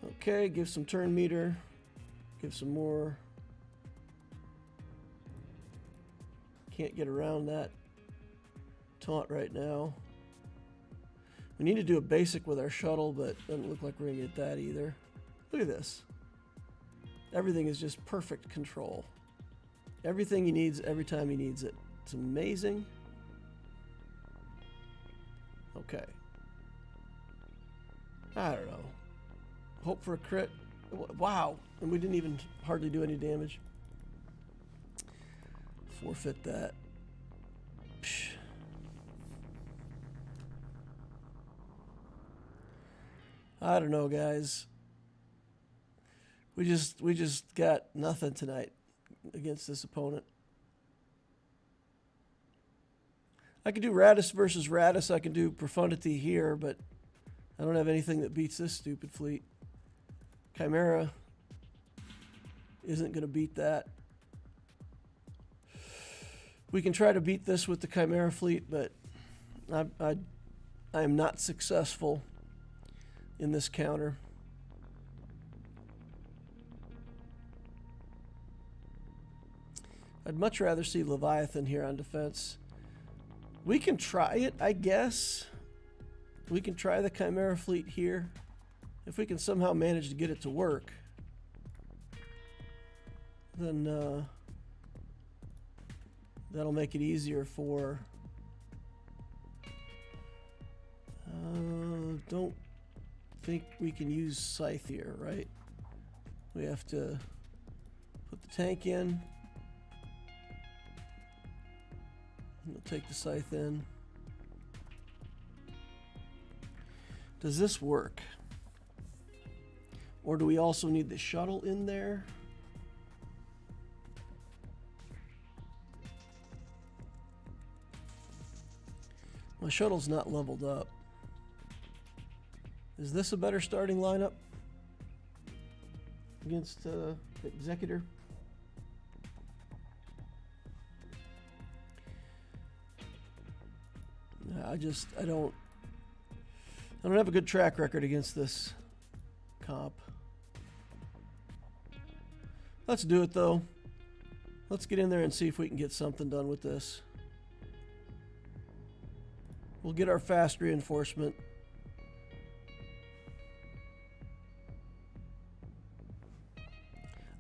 Okay, give some turn meter. Give some more. Can't get around that taunt right now. We need to do a basic with our shuttle, but doesn't look like we're going to get that either. Look at this. Everything is just perfect control. Everything he needs every time he needs it. It's amazing. Okay. I don't know. Hope for a crit. Wow. And we didn't even hardly do any damage. Forfeit that. Psh. I don't know, guys. We just got nothing tonight against this opponent. I could do Raddus versus Raddus. I can do Profundity here, but I don't have anything that beats this stupid fleet. Chimera isn't going to beat that. We can try to beat this with the Chimera fleet, but I am not successful in this counter. I'd much rather see Leviathan here on defense. We can try it, I guess. We can try the Chimera fleet here. If we can somehow manage to get it to work, then that'll make it easier for... don't think we can use Scythe here, right? We have to put the tank in. We'll take the Scythe in. Does this work? Or do we also need the shuttle in there? My shuttle's not leveled up. Is this a better starting lineup against Executor? I don't have a good track record against this comp. Let's do it though. Let's get in there and see if we can get something done with this. We'll get our fast reinforcement.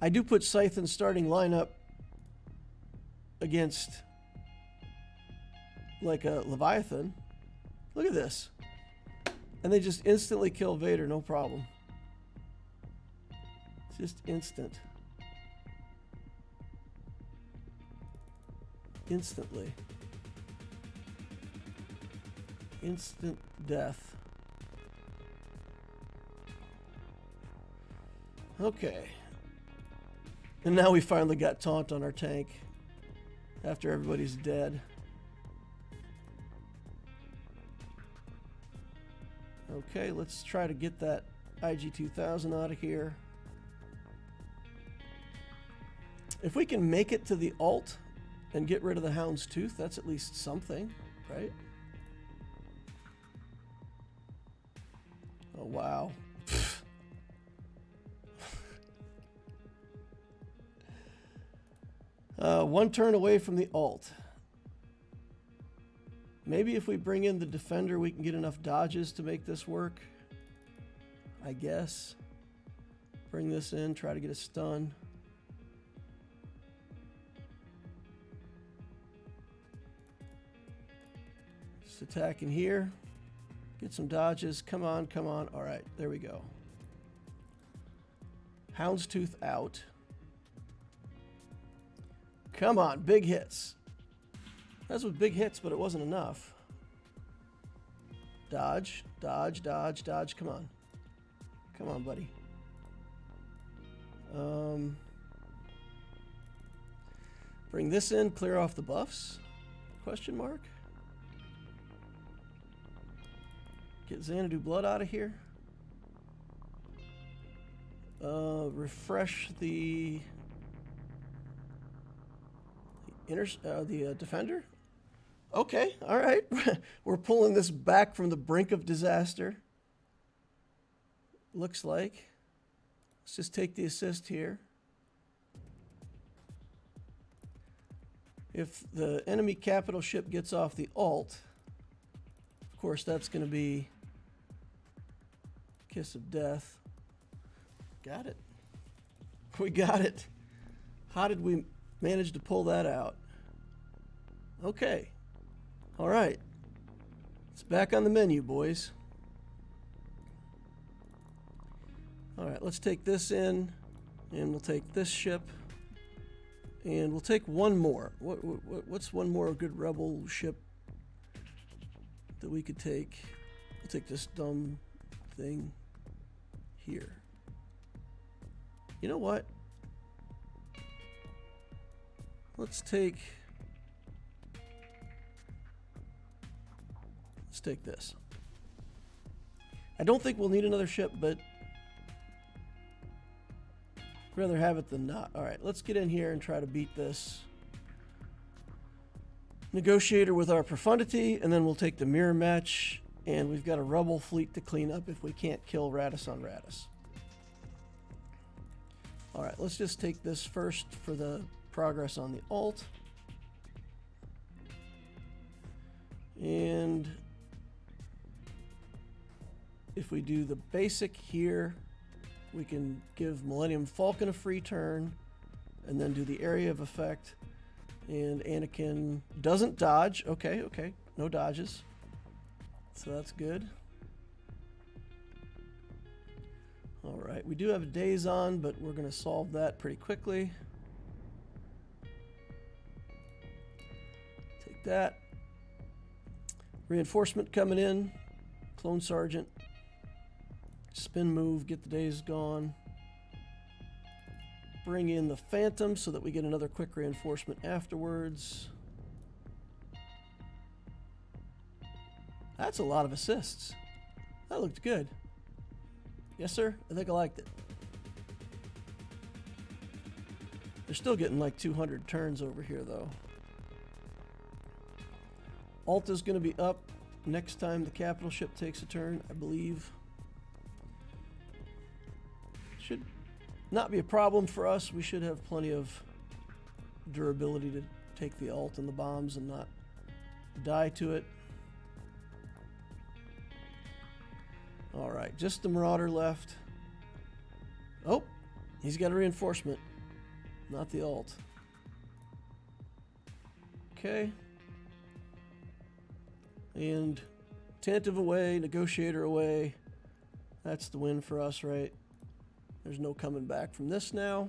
I do put Scythe in starting lineup against like a Leviathan. Look at this. And they just instantly kill Vader, no problem. It's just instant. Instantly. Instant death. Okay. And now we finally got taunt on our tank after everybody's dead. Okay, let's try to get that IG-2000 out of here. If we can make it to the ult and get rid of the Hound's Tooth, that's at least something, right? Oh, wow. One turn away from the ult. Maybe if we bring in the defender, we can get enough dodges to make this work. I guess. Bring this in, try to get a stun. Just attack in here. Get some dodges. Come on, come on. All right, there we go. Houndstooth out. Come on, big hits. That was big hits, but it wasn't enough. Dodge, dodge, dodge, dodge. Come on. Come on, buddy. Bring this in, clear off the buffs? Question mark. Get Xanadu Blood out of here. refresh the defender. Okay, all right. We're pulling this back from the brink of disaster. Looks like. Let's just take the assist here. If the enemy capital ship gets off the alt, of course that's going to be kiss of death. Got it. We got it. How did we manage to pull that out? Okay. All right. It's back on the menu, boys. All right, let's take this in, and we'll take this ship, and we'll take one more. What's one more good rebel ship that we could take? We'll take this dumb thing here. You know what? Let's take this. I don't think we'll need another ship, but I'd rather have it than not. All right, let's get in here and try to beat this negotiator with our Profundity, and then we'll take the mirror match, and we've got a rebel fleet to clean up if we can't kill Raddus on Raddus. All right, let's just take this first for the progress on the alt. And if we do the basic here, we can give Millennium Falcon a free turn and then do the area of effect. And Anakin doesn't dodge. Okay, okay. No dodges. So that's good. All right. We do have days on, but we're going to solve that pretty quickly. Take that. Reinforcement coming in. Clone Sergeant. Spin move, get the days gone. Bring in the Phantom so that we get another quick reinforcement afterwards. That's a lot of assists. That looked good. Yes, sir. I think I liked it. They're still getting like 200 turns over here, though. Alt is going to be up next time the capital ship takes a turn, I believe. Should not be a problem for us. We should have plenty of durability to take the alt and the bombs and not die to it. All right, just the Marauder left. Oh, he's got a reinforcement, not the alt. Okay. And Tentative away, Negotiator away. That's the win for us, right? There's no coming back from this now.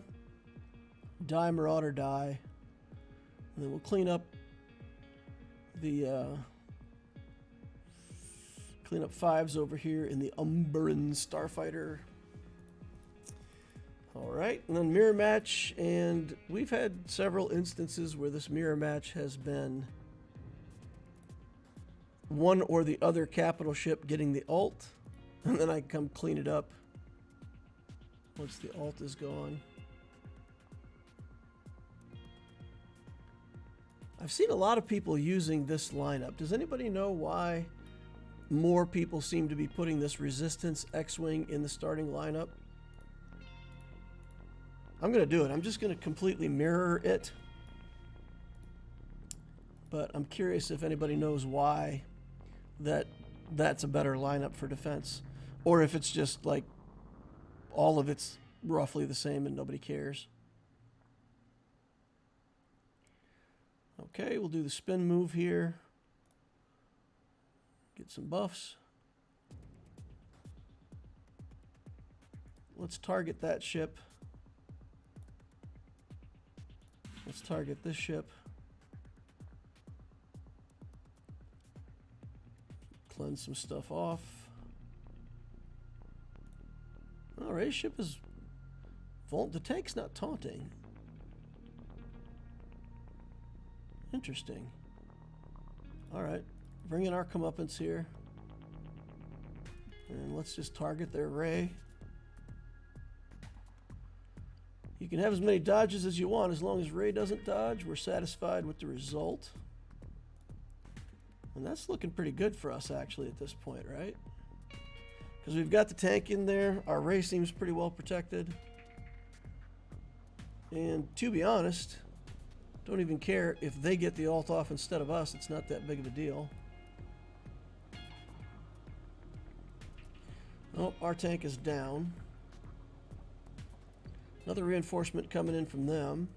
Die, Marauder, die. And then we'll clean up the clean up fives over here in the Umbaran Starfighter. All right, and then mirror match, and we've had several instances where this mirror match has been one or the other capital ship getting the alt, and then I come clean it up once the alt is gone. I've seen a lot of people using this lineup. Does anybody know why more people seem to be putting this Resistance X-Wing in the starting lineup? I'm going to do it. I'm just going to completely mirror it. But I'm curious if anybody knows why that's a better lineup for defense. Or if it's just like all of it's roughly the same and nobody cares. Okay, we'll do the spin move here. Get some buffs. Let's target that ship. Let's target this ship. Cleanse some stuff off. Alright, his ship is... The tank's not taunting. Interesting. Alright, bring in our comeuppance here. And let's just target their ray. You can have as many dodges as you want. As long as Rey doesn't dodge, we're satisfied with the result. And that's looking pretty good for us, actually, at this point, right? Because we've got the tank in there. Our Rey seems pretty well protected. And to be honest, don't even care if they get the ult off instead of us. It's not that big of a deal. Oh, our tank is down. Another reinforcement coming in from them.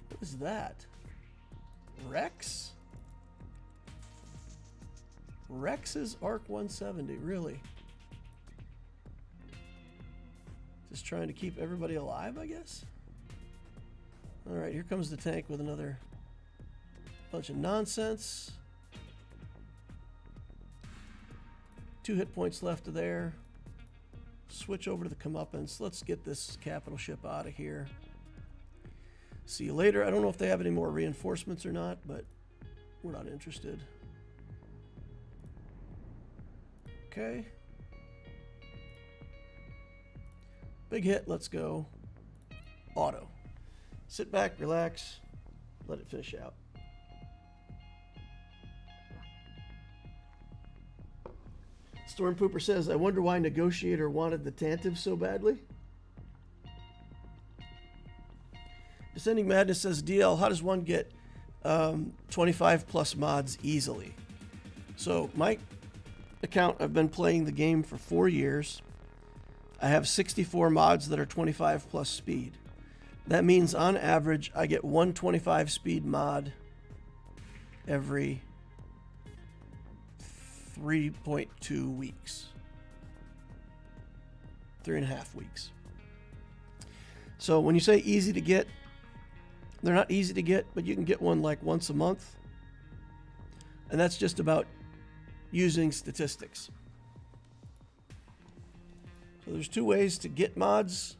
What is that? Rex? Rex's Arc 170, really? Just trying to keep everybody alive, I guess? Alright, here comes the tank with another bunch of nonsense. 2 hit points left of there. Switch over to the comeuppance. Let's get this capital ship out of here. See you later. I don't know if they have any more reinforcements or not, but we're not interested. Okay. Big hit. Let's go. Auto. Sit back, relax, let it finish out. Stormpooper says, I wonder why Negotiator wanted the Tantive so badly. Descending Madness says, DL, how does one get 25 plus mods easily? So my account, I've been playing the game for 4 years. I have 64 mods that are 25 plus speed. That means on average, I get 125 speed mod every 3.2 weeks. 3.5 weeks. So when you say easy to get, they're not easy to get, but you can get one like once a month. And that's just about using statistics. So there's 2 ways to get mods.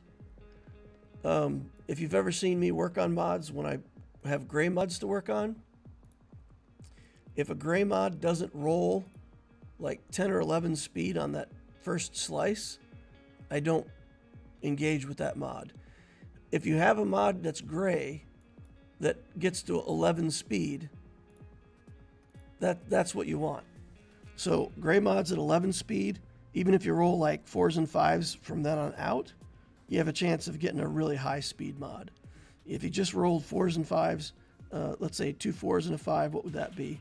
If you've ever seen me work on mods, when I have gray mods to work on, if a gray mod doesn't roll like 10 or 11 speed on that first slice, I don't engage with that mod. If you have a mod that's gray that gets to 11 speed, that's what you want. So gray mods at 11 speed, even if you roll like 4s and 5s from then on out, you have a chance of getting a really high speed mod. If you just rolled 4s and 5s, let's say 2 4s and a 5, what would that be?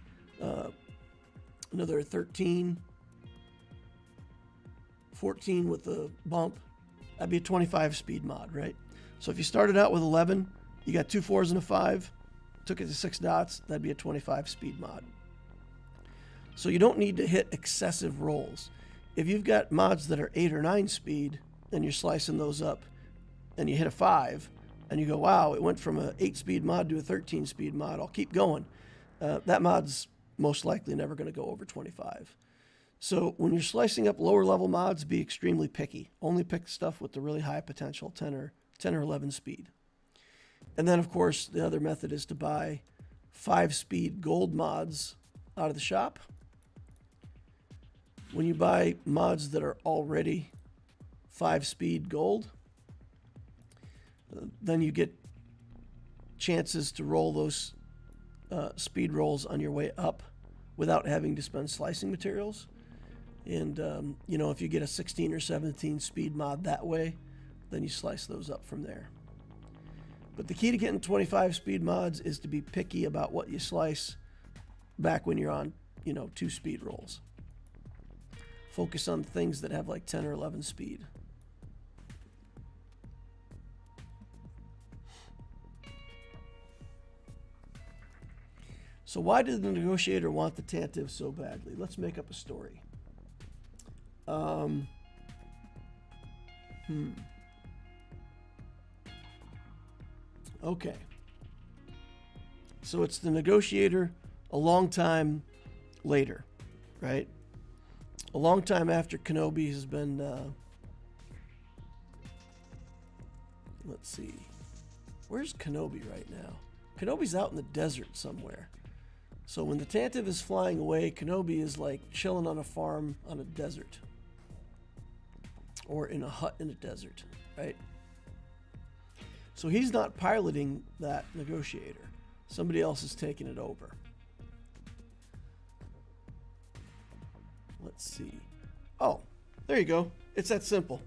Another 13, 14 with a bump, that'd be a 25 speed mod, right? So if you started out with 11, you got 2 4s and a 5, took it to 6 dots, that'd be a 25 speed mod. So you don't need to hit excessive rolls. If you've got mods that are 8 or 9 speed, and you're slicing those up, and you hit a 5, and you go, wow, it went from a 8 speed mod to a 13 speed mod, I'll keep going. That mod's most likely never going to go over 25. So when you're slicing up lower level mods, be extremely picky. Only pick stuff with the really high potential, 10 or 11 speed. And then, of course, the other method is to buy 5 speed gold mods out of the shop. When you buy mods that are already 5 speed gold, then you get chances to roll those speed rolls on your way up without having to spend slicing materials. And, you know, if you get a 16 or 17 speed mod that way, then you slice those up from there. But the key to getting 25 speed mods is to be picky about what you slice back when you're on, you know, 2 speed rolls. Focus on things that have like 10 or 11 speed. So why did the Negotiator want the Tantive so badly? Let's make up a story. Okay. So it's the Negotiator a long time later, right? A long time after Kenobi has been, let's see, where's Kenobi right now? Kenobi's out in the desert somewhere. So when the Tantive is flying away, Kenobi is like chilling on a farm on a desert. Or in a hut in a desert. right? So he's not piloting that negotiator. Somebody else is taking it over. Let's see. Oh, there you go. It's that simple.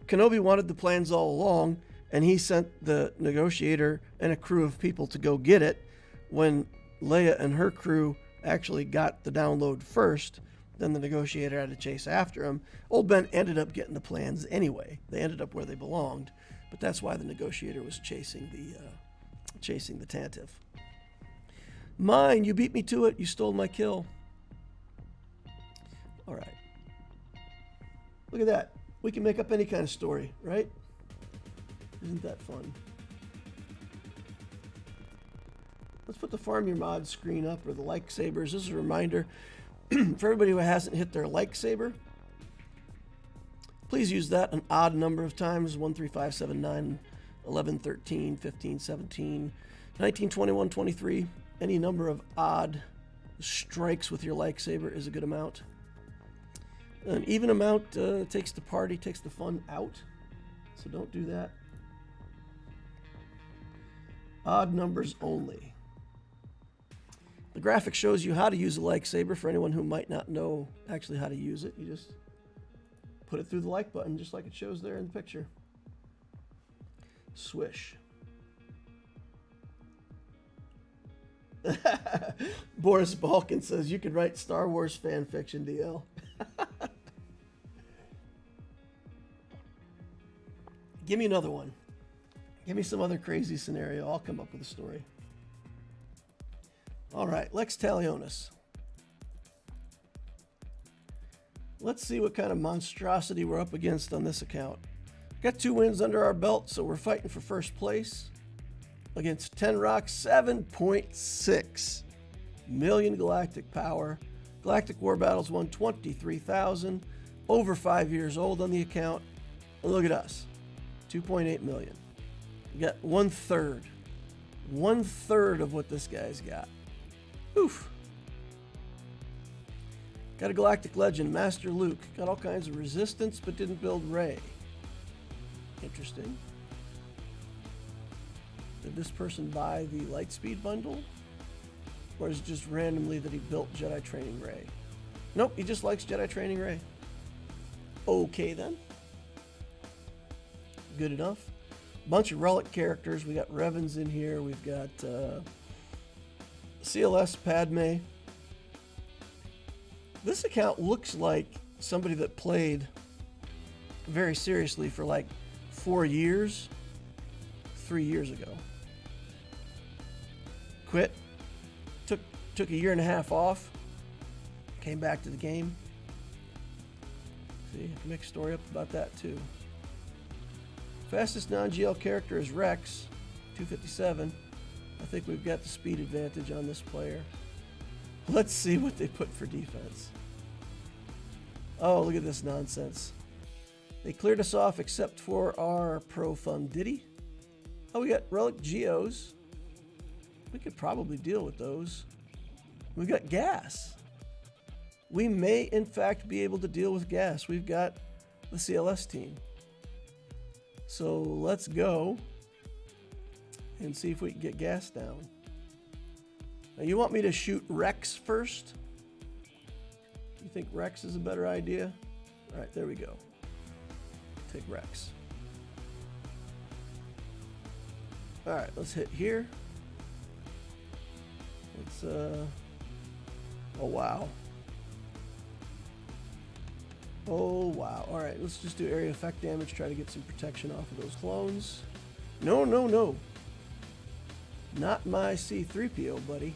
Kenobi wanted the plans all along, and he sent the negotiator and a crew of people to go get it. When Leia and her crew actually got the download first, then the negotiator had to chase after him. Old Ben ended up getting the plans anyway. They ended up where they belonged, but that's why the negotiator was chasing the Tantive. Mine, you beat me to it. You stole my kill. All right. Look at that. We can make up any kind of story, right? Isn't that fun? Let's put the Farm Your Mod screen up, or the like sabers. This is a reminder for everybody who hasn't hit their like saber. Please use that an odd number of times. 1, 3, 5, 7, 9, 11, 13, 15, 17, 19, 21, 23. Any number of odd strikes with your like saber is a good amount. An even amount takes the party, takes the fun out. So don't do that. Odd numbers only. The graphic shows you how to use a like saber for anyone who might not know actually how to use it. You just put it through the like button just like it shows there in the picture. Swish. Boris Balkan says you could write Star Wars fan fiction, DL. Give me another one. Give me some other crazy scenario. I'll come up with a story. All right, Lex Talionis. Let's see what kind of monstrosity we're up against on this account. Got 2 wins under our belt, so we're fighting for first place against 10 Rock, 7.6 million galactic power. Galactic War Battles won 23,000. Over 5 years old on the account. And look at us, 2.8 million. We got 1/3. 1/3 of what this guy's got. Oof. Got a Galactic Legend, Master Luke. Got all kinds of resistance, but didn't build Rey. Interesting. Did this person buy the Lightspeed bundle? Or is it just randomly that he built Jedi Training Rey? Nope, he just likes Jedi Training Rey. Okay then. Good enough. Bunch of relic characters. We got Revans in here. We've got CLS Padme. This account looks like somebody that played very seriously for like 4 years, 3 years ago. Quit. Took a year and a half off. Came back to the game. See, I can make a story up about that too. Fastest non-GL character is Rex, 257. I think we've got the speed advantage on this player. Let's see what they put for defense. Oh, look at this nonsense. They cleared us off except for our Profundity. Oh, we got Relic Geos. We could probably deal with those. We got gas. We may, in fact, be able to deal with gas. We've got the CLS team. So let's go and see if we can get gas down. Now, you want me to shoot Rex first? You think Rex is a better idea? All right, there we go. Take Rex. All right, let's hit here. Let's, oh, wow. Oh, wow. All right, let's just do area effect damage, try to get some protection off of those clones. No, no, no. Not my C-3PO, buddy.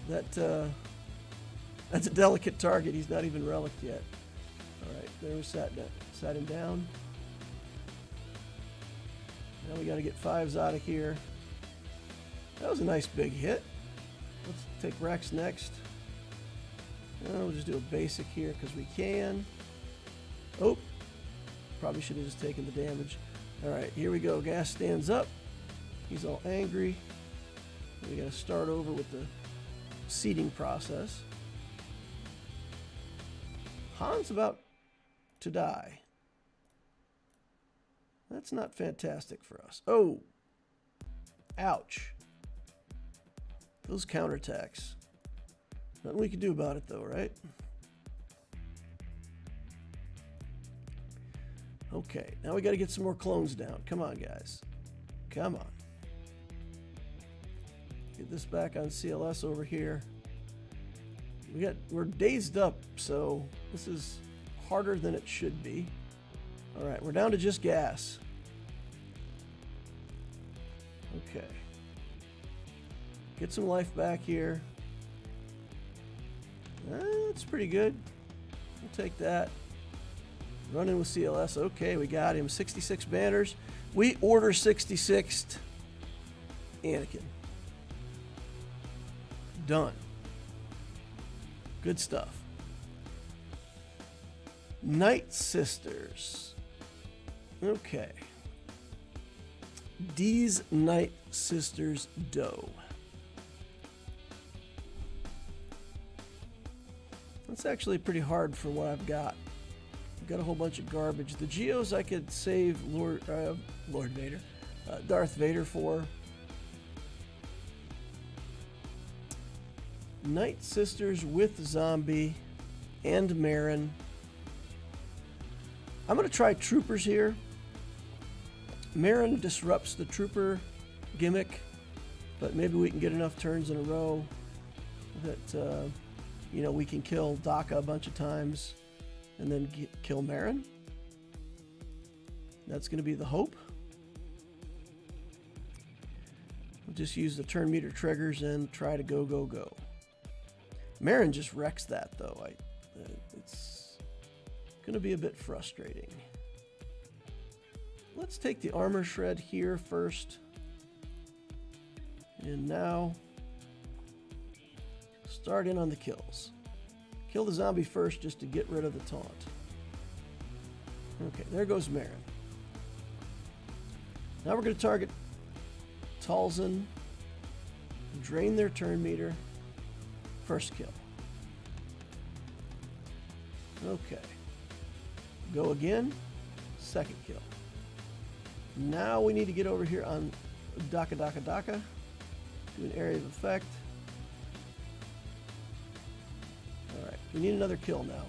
That's a delicate target. He's not even relicked yet. All right, there we sat him down. Now we got to get 5s out of here. That was a nice big hit. Let's take Rex next. We'll just do a basic here because we can. Oh, probably should have just taken the damage. All right, here we go. Gas stands up. He's all angry. We got to start over with the seeding process. Han's about to die. That's not fantastic for us. Oh! Ouch. Those counterattacks. Nothing we can do about it, though, right? Okay, now we got to get some more clones down. Come on, guys. Come on. Get this back on CLS over here. We're dazed up, so this is harder than it should be. All right, we're down to just gas. Okay. Get some life back here. That's pretty good. We'll take that. Running with CLS. Okay, we got him. 66 banners. We order 66th Anakin. Done. Good stuff. Nightsisters. Okay. These Nightsisters dough. That's actually pretty hard for what I've got. I've got a whole bunch of garbage. The Geos I could save Lord Vader, Darth Vader for. Nightsisters with Zombie and Marin. I'm going to try Troopers here. Marin disrupts the Trooper gimmick, but maybe we can get enough turns in a row that, you know, we can kill Daka a bunch of times and then kill Marin. That's going to be the hope. We'll just use the turn meter triggers and try to go. Marin just wrecks that, though. It's going to be a bit frustrating. Let's take the armor shred here first. And now, start in on the kills. Kill the zombie first just to get rid of the taunt. Okay, there goes Marin. Now we're going to target Talzin, drain their turn meter. First kill. Okay. Go again. Second kill. Now we need to get over here on Daka. Do an area of effect. Alright. We need another kill now.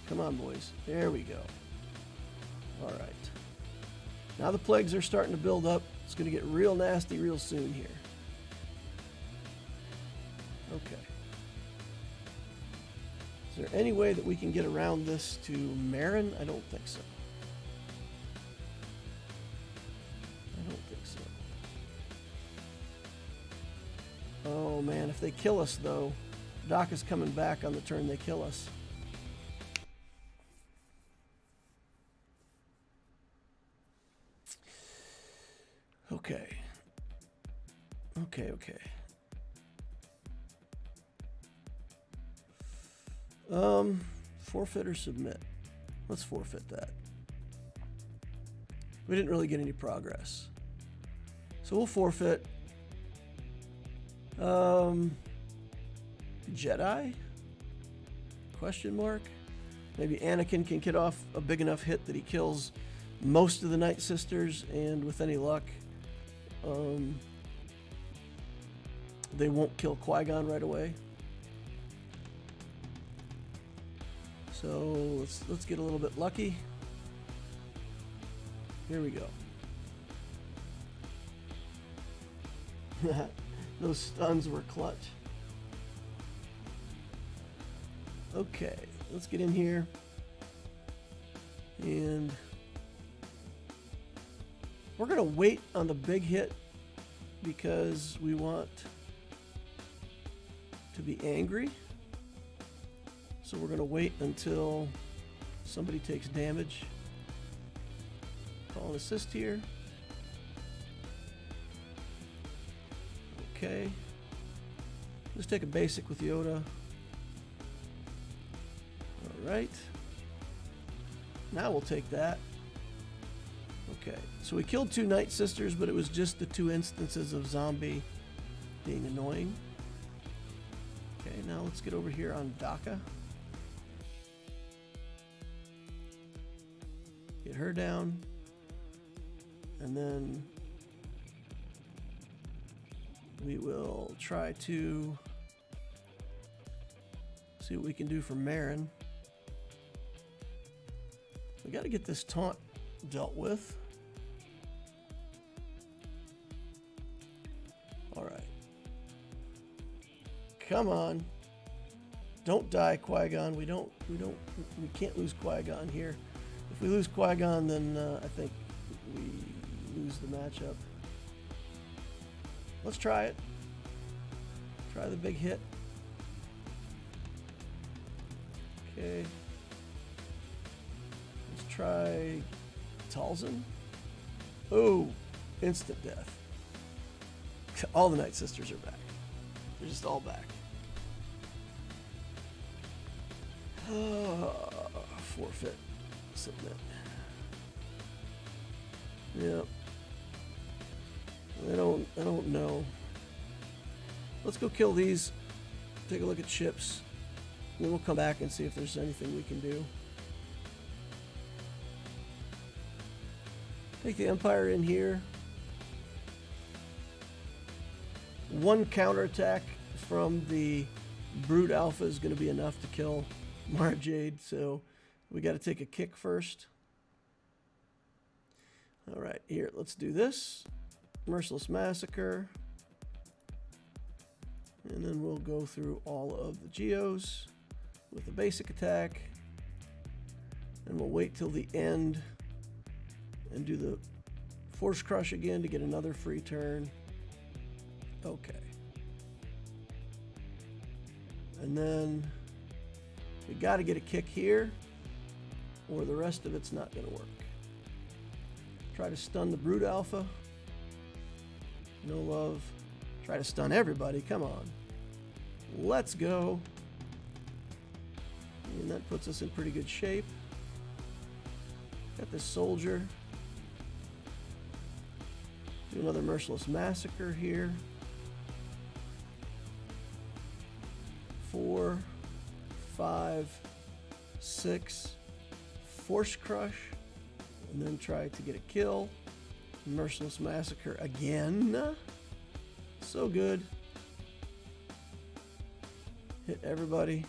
Come on, boys. There we go. Alright. Now the plagues are starting to build up. It's going to get real nasty real soon here. Okay. Is there any way that we can get around this to Marin? I don't think so. Oh man, if they kill us though, Doc is coming back on the turn they kill us. Okay. Forfeit or submit? Let's forfeit that. We didn't really get any progress. So we'll forfeit. Jedi? Question mark? Maybe Anakin can get off a big enough hit that he kills most of the Nightsisters, and with any luck, they won't kill Qui-Gon right away. So let's get a little bit lucky. Here we go. Those stuns were clutch. Okay, let's get in here. And we're going to wait on the big hit because we want to be angry. So we're going to wait until somebody takes damage. Call an assist here. Okay. Let's take a basic with Yoda. Alright. Now we'll take that. Okay. So we killed 2 Nightsisters, but it was just the 2 instances of zombie being annoying. Okay, now let's get over here on Daka. Get her down. And then we will try to see what we can do for Marin. We got to get this taunt dealt with. All right. Come on. Don't die, Qui-Gon. We can't lose Qui-Gon here. If we lose Qui-Gon, then I think we lose the matchup. Let's try it. Try the big hit. Okay. Let's try Talzin. Oh, instant death. All the Nightsisters are back. They're just all back. Forfeit. Submit. Yep. I don't know. Let's go kill these. Take a look at ships. Then we'll come back and see if there's anything we can do. Take the Empire in here. One counterattack from the Brood Alpha is going to be enough to kill Mara Jade, so we got to take a kick first. All right, here, let's do this. Merciless Massacre. And then we'll go through all of the Geos with the basic attack. And we'll wait till the end and do the Force Crush again to get another free turn. Okay. And then we got to get a kick here, or the rest of it's not going to work. Try to stun the Brood Alpha. No love. Try to stun everybody. Come on. Let's go. And that puts us in pretty good shape. Got this soldier. Do another Merciless Massacre here. 4, 5, 6. Force Crush. And then try to get a kill. Merciless Massacre again. So good. Hit everybody.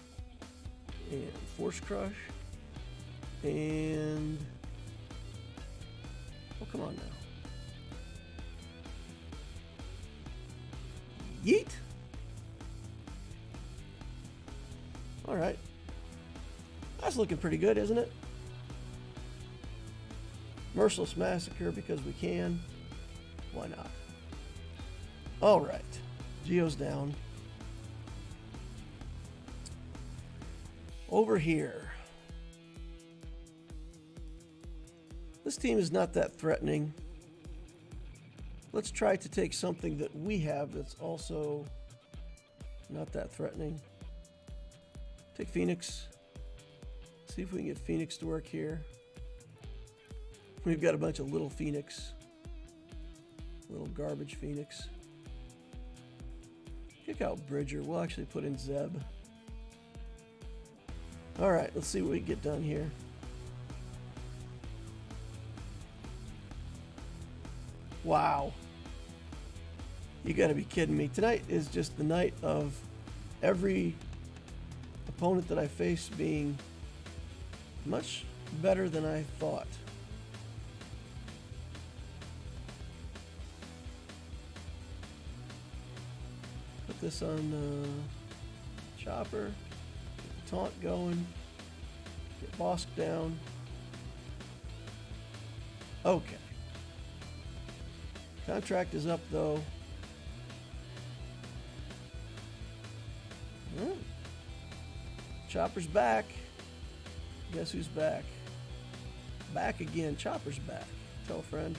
And Force Crush. And... oh, come on now. Yeet! Alright. That's looking pretty good, isn't it? Merciless Massacre because we can. Why not? Alright. Geo's down. Over here. This team is not that threatening. Let's try to take something that we have that's also not that threatening. Take Phoenix. See if we can get Phoenix to work here. We've got a bunch of little Phoenix. Little garbage Phoenix. Kick out Bridger. We'll actually put in Zeb. Alright, let's see what we can get done here. Wow. You gotta be kidding me. Tonight is just the night of every opponent that I face being much better than I thought. Put this on Chopper. Get the taunt going. Get Bosk down. Okay. Contract is up though. Chopper's back. Guess who's back? Back again. Chopper's back. Tell a friend.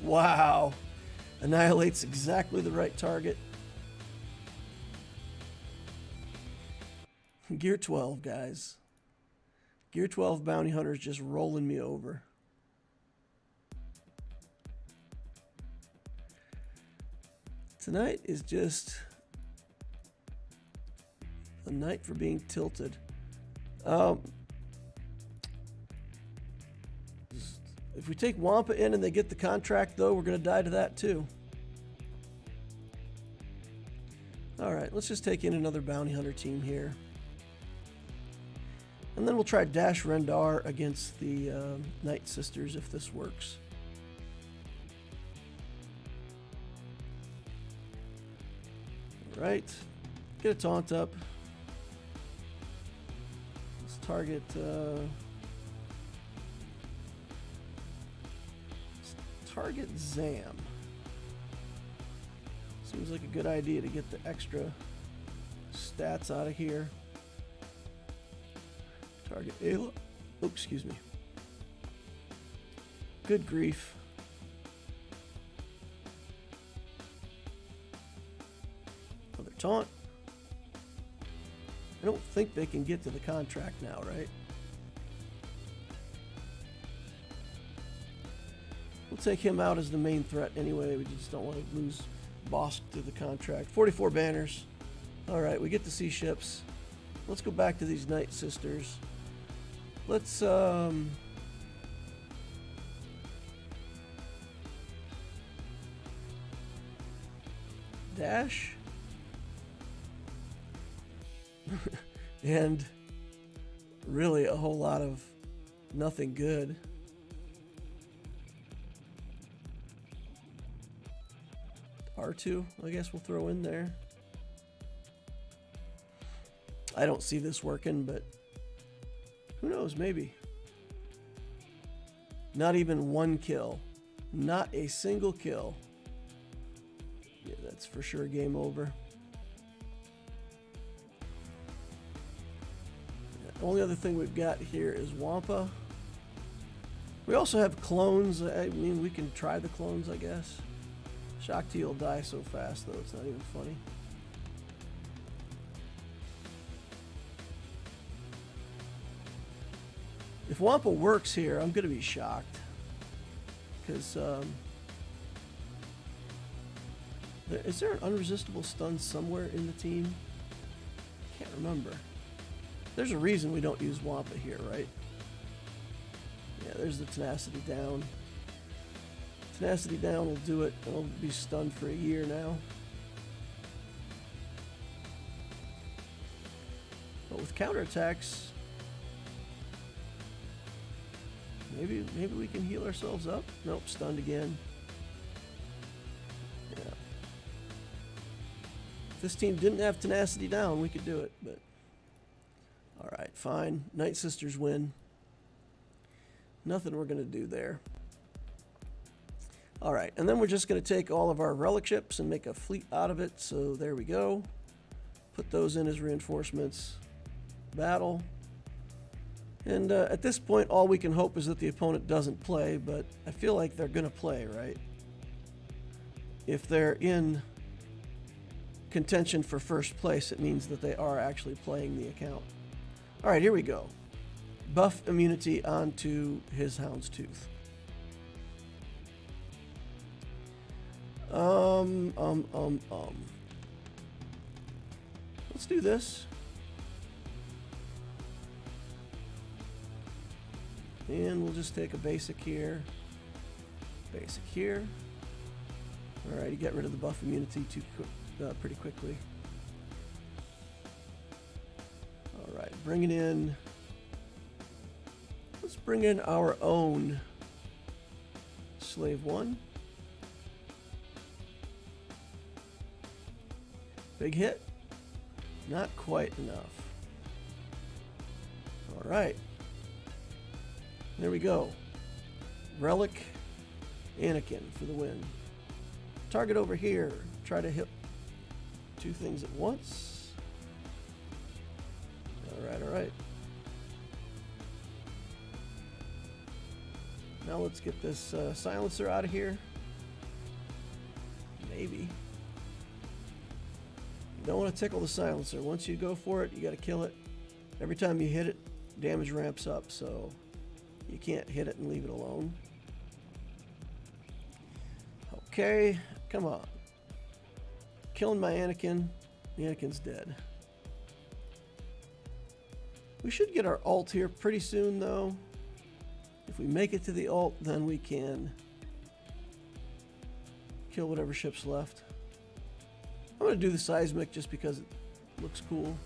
Wow. Annihilates exactly the right target. Gear 12, guys. Gear 12 bounty hunters just rolling me over. Tonight is just a night for being tilted. If we take Wampa in and they get the contract, though, we're going to die to that, too. Alright, let's just take in another bounty hunter team here. And then we'll try Dash Rendar against the Nightsisters if this works. Alright, get a taunt up. Let's target... target Zam. Seems like a good idea to get the extra stats out of here. Target Ayla. Oh, excuse me. Good grief. Another taunt. I don't think they can get to the contract now, right? We'll take him out as the main threat anyway. We just don't want to lose Bosk to the contract. 44 banners. Alright, we get to see ships. Let's go back to these Nightsisters. Let's dash and really a whole lot of nothing good. R2, I guess we'll throw in there. I don't see this working, but who knows, maybe. Not even one kill. Not a single kill. Yeah, that's for sure game over. The only other thing we've got here is Wampa. We also have clones. I mean, we can try the clones, I guess. Shakti will die so fast, though, it's not even funny. If Wampa works here, I'm going to be shocked. Because, is there an unresistible stun somewhere in the team? Can't remember. There's a reason we don't use Wampa here, right? Yeah, there's the tenacity down. Tenacity down will do it. I'll be stunned for a year now. But with counterattacks, maybe we can heal ourselves up. Nope, stunned again. Yeah. If this team didn't have tenacity down, we could do it, but alright, fine. Nightsisters win. Nothing we're gonna do there. Alright, and then we're just going to take all of our relic ships and make a fleet out of it. So there we go. Put those in as reinforcements. Battle. And at this point, all we can hope is that the opponent doesn't play, but I feel like they're going to play, right? If they're in contention for first place, it means that they are actually playing the account. Alright, here we go. Buff immunity onto his Houndstooth. Let's do this. And we'll just take a basic here. Basic here. Alright, you get rid of the buff immunity pretty quickly. Alright, bring it in. Let's bring in our own Slave 1. Big hit. Not quite enough. Alright. There we go. Relic Anakin for the win. Target over here. Try to hit two things at once. Alright, alright. Now let's get this silencer out of here. Maybe. You don't want to tickle the silencer. Once you go for it, you got to kill it. Every time you hit it, damage ramps up, so you can't hit it and leave it alone. Okay, come on. Killing my Anakin. The Anakin's dead. We should get our ult here pretty soon, though. If we make it to the ult, then we can kill whatever ship's left. I'm going to do the seismic just because it looks cool.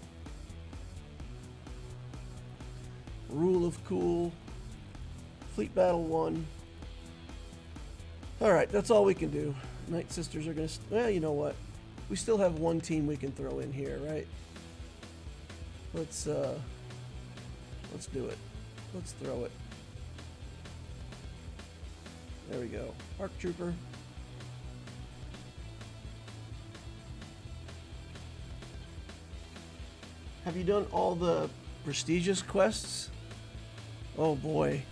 Rule of cool. Fleet battle 1. Alright, that's all we can do. Nightsisters are going to... Well, you know what? We still have one team we can throw in here, right? Let's do it. Let's throw it. There we go. Arc Trooper. Have you done all the prestigious quests? Oh boy.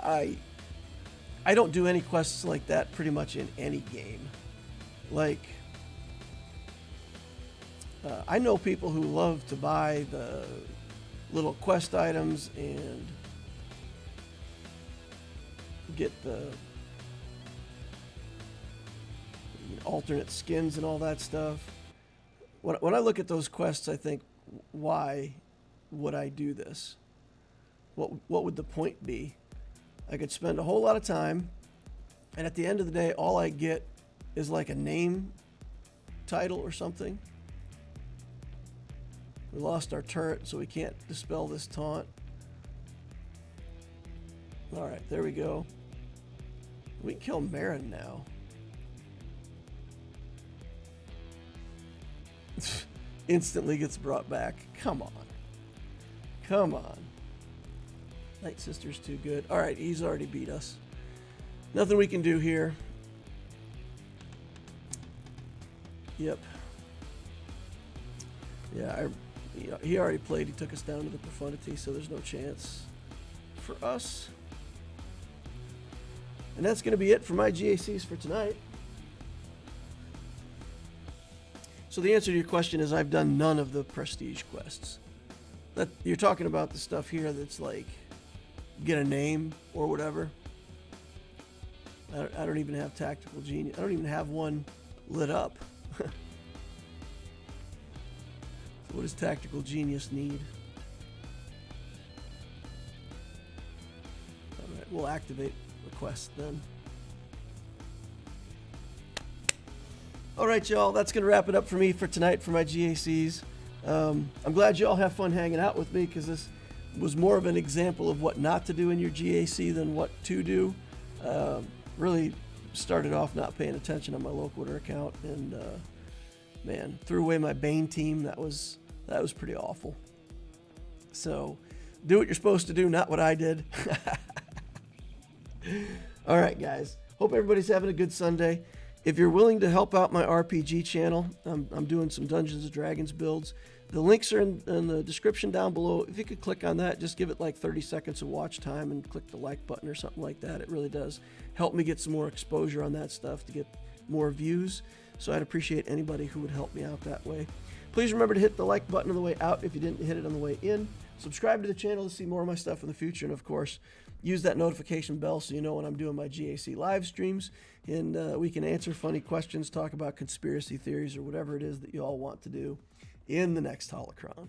I don't do any quests like that pretty much in any game. Like, I know people who love to buy the little quest items and get the alternate skins and all that stuff. When I look at those quests, I think, why would I do this? What would the point be? I could spend a whole lot of time, and at the end of the day, all I get is like a name title or something. We lost our turret, so we can't dispel this taunt. Alright, there we go. We can kill Marin now. Instantly gets brought back. Come on. Come on. Nightsister's too good. Alright, he's already beat us. Nothing we can do here. Yep. Yeah, he already played. He took us down to the Profundity, so there's no chance for us. And that's going to be it for my GACs for tonight. So the answer to your question is I've done none of the prestige quests. That you're talking about the stuff here that's like get a name or whatever. I don't even have Tactical Genius. I don't even have one lit up. So what does Tactical Genius need? All right, we'll activate the quest then. All right, y'all, that's going to wrap it up for me for tonight for my GACs. I'm glad you all have fun hanging out with me because this was more of an example of what not to do in your GAC than what to do. Really started off not paying attention on my Loquitur account and, man, threw away my Bane team. That was pretty awful. So do what you're supposed to do, not what I did. All right, guys. Hope everybody's having a good Sunday. If you're willing to help out my RPG channel, I'm doing some Dungeons & Dragons builds. The links are in the description down below. If you could click on that, just give it like 30 seconds of watch time and click the like button or something like that. It really does help me get some more exposure on that stuff to get more views. So I'd appreciate anybody who would help me out that way. Please remember to hit the like button on the way out if you didn't hit it on the way in. Subscribe to the channel to see more of my stuff in the future. And of course, use that notification bell so you know when I'm doing my GAC live streams. And we can answer funny questions, talk about conspiracy theories, or whatever it is that you all want to do in the next Holocron.